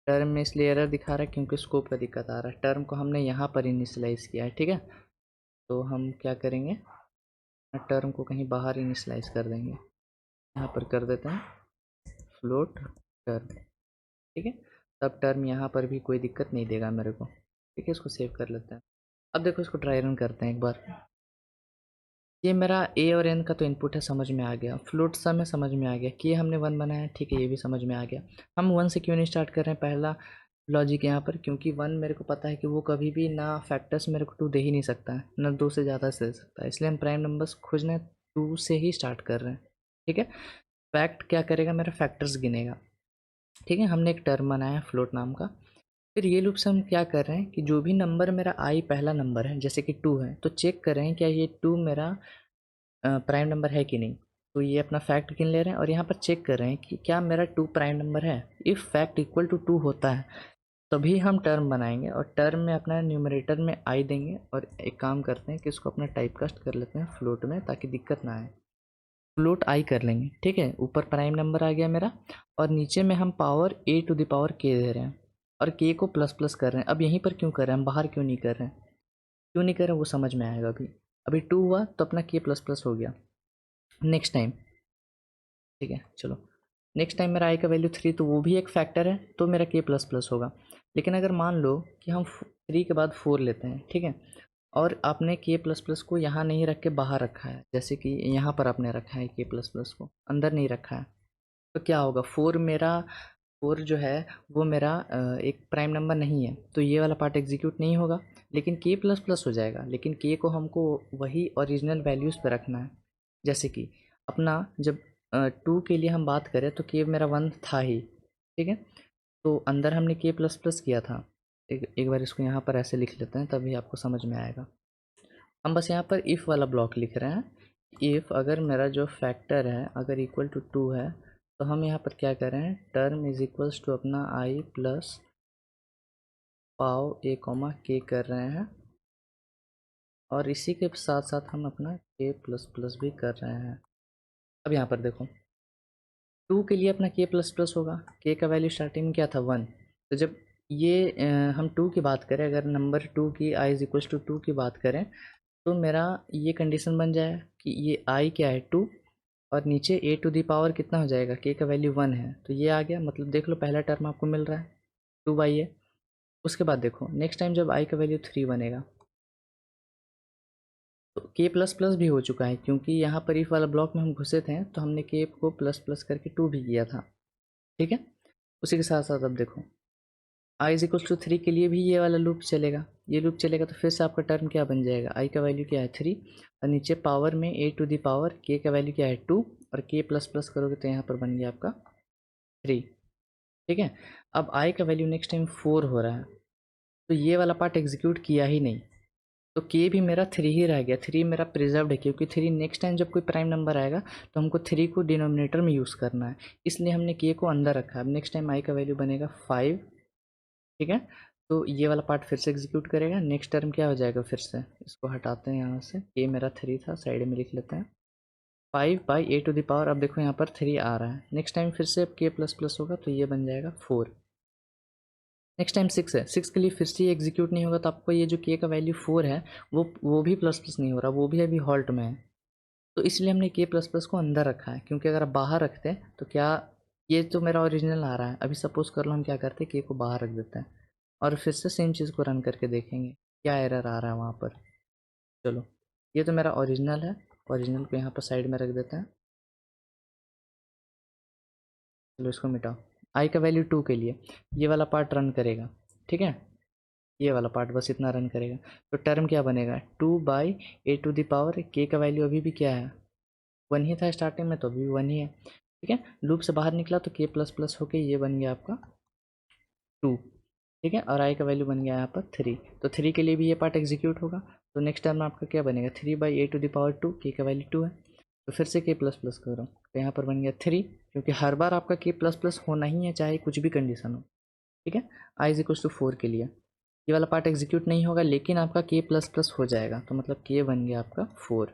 टर्म में इसलिए एरर दिखा रहा है क्योंकि स्कोप का दिक्कत आ रहा है, टर्म को हमने यहाँ पर इनिशलाइज किया है, ठीक है। तो हम क्या करेंगे, टर्म को कहीं बाहर इनिशलाइज कर देंगे, यहाँ पर कर देते हैं फ्लोट टर्म, ठीक है। तब टर्म यहाँ पर भी कोई दिक्कत नहीं देगा मेरे को, ठीक है। इसको सेव कर लेते हैं। अब देखो इसको ट्राई रन करते हैं एक बार। ये मेरा ए और एन का तो इनपुट है, समझ में आ गया। फ्लोट सम है, समझ में आ गया कि हमने 1 बनाया, ठीक है, ये भी समझ में आ गया। हम 1 से क्यों नहीं स्टार्ट कर रहे हैं, पहला लॉजिक यहाँ पर, क्योंकि 1 मेरे को पता है कि वो कभी भी ना फैक्टर्स मेरे को 2 दे ही नहीं सकता है, ना 2 से ज़्यादा से दे सकता है, इसलिए हम प्राइम नंबर्स खोजने 2 से ही स्टार्ट कर रहे हैं, ठीक है। फैक्ट क्या करेगा, मेरा फैक्टर्स गिनेगा, ठीक है। हमने एक टर्म बनाया फ्लोट नाम का। फिर ये लूप से हम क्या कर रहे हैं कि जो भी नंबर मेरा आई पहला नंबर है, जैसे कि 2 है, तो चेक कर रहे हैं क्या ये 2 मेरा प्राइम नंबर है कि नहीं। तो ये अपना फैक्ट गिन ले रहे हैं और यहाँ पर चेक कर रहे हैं कि क्या मेरा 2 प्राइम नंबर है। इफ़ फैक्ट इक्वल टू 2 होता है तभी हम टर्म बनाएंगे और टर्म में अपना न्यूमरेटर में आई देंगे। और एक काम करते हैं कि इसको अपना टाइप कास्ट कर लेते हैं फ्लोट में ताकि दिक्कत ना आए। फ्लोट आई कर लेंगे, ठीक है। ऊपर प्राइम नंबर आ गया मेरा और नीचे में हम power a to the power k दे रहे हैं और के को प्लस प्लस कर रहे हैं। अब यहीं पर क्यों कर रहे हैं, हम बाहर क्यों नहीं कर रहे हैं, क्यों नहीं कर रहे हैं वो समझ में आएगा। अभी अभी 2 हुआ तो अपना के प्लस प्लस हो गया। नेक्स्ट टाइम, ठीक है, चलो नेक्स्ट टाइम मेरा आई का वैल्यू 3, तो वो भी एक फैक्टर है तो मेरा के प्लस प्लस होगा। लेकिन अगर मान लो कि हम 3 के बाद 4 लेते हैं, ठीक है, और आपने के प्लस प्लस को यहाँ नहीं रख के बाहर रखा है, जैसे कि यहाँ पर आपने रखा है के प्लस प्लस को अंदर नहीं रखा है, तो क्या होगा, 4 मेरा 4 जो है वो मेरा एक प्राइम नंबर नहीं है, तो ये वाला पार्ट एग्जीक्यूट नहीं होगा, लेकिन k प्लस प्लस हो जाएगा। लेकिन k को हमको वही ओरिजिनल वैल्यूज़ पे रखना है। जैसे कि अपना जब 2 के लिए हम बात करें तो k मेरा 1 था ही, ठीक है। तो अंदर हमने k प्लस प्लस किया था। एक बार इसको यहाँ पर ऐसे लिख लेते हैं, तभी आपको समझ में आएगा। हम बस यहाँ पर इफ़ वाला ब्लॉक लिख रहे हैं। इफ़ अगर मेरा जो फैक्टर है अगर इक्वल टू 2 है, तो हम यहाँ पर क्या कर रहे हैं, टर्म इज इक्वल्स टू अपना i plus pav a comma k कर रहे हैं, और इसी के साथ साथ हम अपना k प्लस प्लस भी कर रहे हैं। अब यहाँ पर देखो, 2 के लिए अपना k प्लस प्लस होगा। k का वैल्यू स्टार्टिंग में क्या था, 1। तो जब ये हम 2 की बात करें, अगर नंबर 2 की i इज इक्वल्स टू 2 की बात करें, तो मेरा ये कंडीशन बन जाए कि ये i क्या है, 2, और नीचे a टू दी पावर कितना हो जाएगा, k का वैल्यू 1 है, तो ये आ गया। मतलब देख लो पहला टर्म आपको मिल रहा है 2/a। उसके बाद देखो नेक्स्ट टाइम जब i का वैल्यू 3 बनेगा, तो k प्लस प्लस भी हो चुका है, क्योंकि यहाँ पर इफ वाला ब्लॉक में हम घुसे थे तो हमने k को प्लस प्लस करके 2 भी किया था, ठीक है। उसी के साथ साथ अब देखो i इज इक्वल्स टू 3 के लिए भी ये वाला लूप चलेगा। ये लूप चलेगा तो फिर से आपका टर्म क्या बन जाएगा, i का वैल्यू क्या है 3, और नीचे पावर में a to the power k का वैल्यू क्या है 2, और k प्लस प्लस करोगे तो यहाँ पर बन गया आपका 3, ठीक है। अब i का वैल्यू नेक्स्ट टाइम 4 हो रहा है, तो ये वाला पार्ट एग्जीक्यूट किया ही नहीं, तो k भी मेरा 3 ही रह गया। 3 मेरा प्रिजर्व्ड है, क्योंकि 3 नेक्स्ट टाइम जब कोई प्राइम नंबर आएगा तो हमको 3 को डिनोमिनेटर में यूज़ करना है, इसलिए हमने k को अंदर रखा है। अब नेक्स्ट टाइम i का वैल्यू बनेगा 5, ठीक है। तो ये वाला पार्ट फिर से एग्जीक्यूट करेगा। नेक्स्ट टर्म क्या हो जाएगा, फिर से इसको हटाते हैं यहाँ से, k मेरा 3 था, साइड में लिख लेते हैं 5/a टू द पावर। अब देखो यहाँ पर 3 आ रहा है, नेक्स्ट टाइम फिर से k प्लस प्लस होगा तो ये बन जाएगा 4। नेक्स्ट टाइम 6 है, 6 के लिए फिर से एग्जीक्यूट नहीं होगा, तो आपको ये जो k का वैल्यू 4 है वो भी प्लस प्लस नहीं हो रहा, वो भी अभी हॉल्ट में है। तो इसलिए हमने k प्लस प्लस को अंदर रखा है, क्योंकि अगर आप बाहर रखते हैं तो क्या, ये तो मेरा ओरिजिनल आ रहा है, अभी सपोज कर लो हम क्या करते हैं, k को बाहर रख देते हैं और फिर से सेम चीज़ को रन करके देखेंगे क्या एरर आ रहा है वहाँ पर। चलो, ये तो मेरा ओरिजिनल है, ओरिजिनल को यहाँ पर साइड में रख देते हैं। चलो इसको मिटाओ। आई का वैल्यू 2 के लिए ये वाला पार्ट रन करेगा, ठीक है। ये वाला पार्ट बस इतना रन करेगा, तो टर्म क्या बनेगा, 2/a to the power k का वैल्यू अभी भी क्या है, 1 ही था स्टार्टिंग में, तो अभी 1 ही है, ठीक है। लूप से बाहर निकला तो k प्लस प्लस होके ये बन गया आपका 2, ठीक है, और i का वैल्यू बन गया यहाँ पर 3। तो 3 के लिए भी ये पार्ट एग्जीक्यूट होगा, तो नेक्स्ट टर्म आपका क्या बनेगा, 3/a to the power 2, k का वैल्यू 2 है, तो फिर से k प्लस प्लस करो तो यहाँ पर बन गया 3, क्योंकि हर बार आपका k प्लस प्लस होना ही है चाहे कुछ भी कंडीशन हो, ठीक है। i इज इक्वल्स टू 4 के लिए ये वाला पार्ट एग्जीक्यूट नहीं होगा, लेकिन आपका k प्लस प्लस हो जाएगा, तो मतलब k बन गया आपका 4।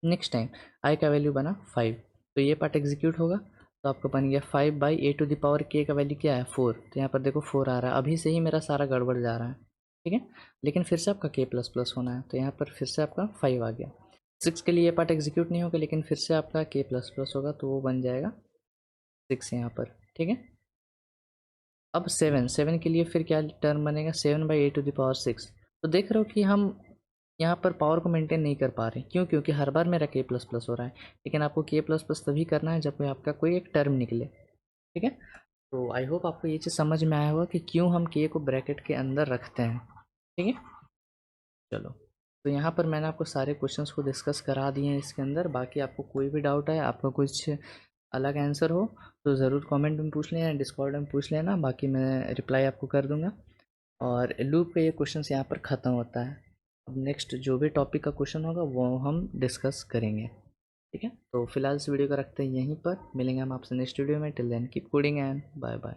नेक्स्ट टाइम i का वैल्यू बना 5, तो ये पार्ट एग्जीक्यूट होगा, तो आपका बन गया 5/a to the power k का वैल्यू क्या है 4, तो यहाँ पर देखो 4 आ रहा है, अभी से ही मेरा सारा गड़बड़ जा रहा है, ठीक है। लेकिन फिर से आपका k प्लस प्लस होना है, तो यहाँ पर फिर से आपका 5 आ गया। 6 के लिए ये पार्ट एग्जीक्यूट नहीं होगा, लेकिन फिर से आपका k प्लस प्लस होगा, तो वो बन जाएगा 6 यहाँ पर, ठीक है। अब 7 के लिए फिर क्या टर्म बनेगा, 7/a टू द पावर 6। तो देख रहे हो कि हम यहाँ पर पावर को मेंटेन नहीं कर पा रहे, क्यों, क्योंकि हर बार मेरा k प्लस प्लस हो रहा है, लेकिन आपको k प्लस प्लस तभी करना है जब कोई आपका कोई एक टर्म निकले, ठीक है। तो आई होप आपको ये चीज़ समझ में आया होगा कि क्यों हम k को ब्रैकेट के अंदर रखते हैं, ठीक है। चलो, तो यहाँ पर मैंने आपको सारे क्वेश्चंस को डिस्कस करा दिए हैं इसके अंदर। बाकी आपको कोई भी डाउट है, आपका कुछ अलग आंसर हो तो ज़रूर कमेंट में पूछ लेना, डिस्कॉर्ड में पूछ लेना, बाकी मैं रिप्लाई आपको कर दूँगा। और लूप का ये क्वेश्चन यहाँ पर ख़त्म होता है। अब नेक्स्ट जो भी टॉपिक का क्वेश्चन होगा वो हम डिस्कस करेंगे, ठीक है। तो फिलहाल इस वीडियो को रखते हैं यहीं पर, मिलेंगे हम आपसे नेक्स्ट वीडियो में। Till then keep coding and bye bye.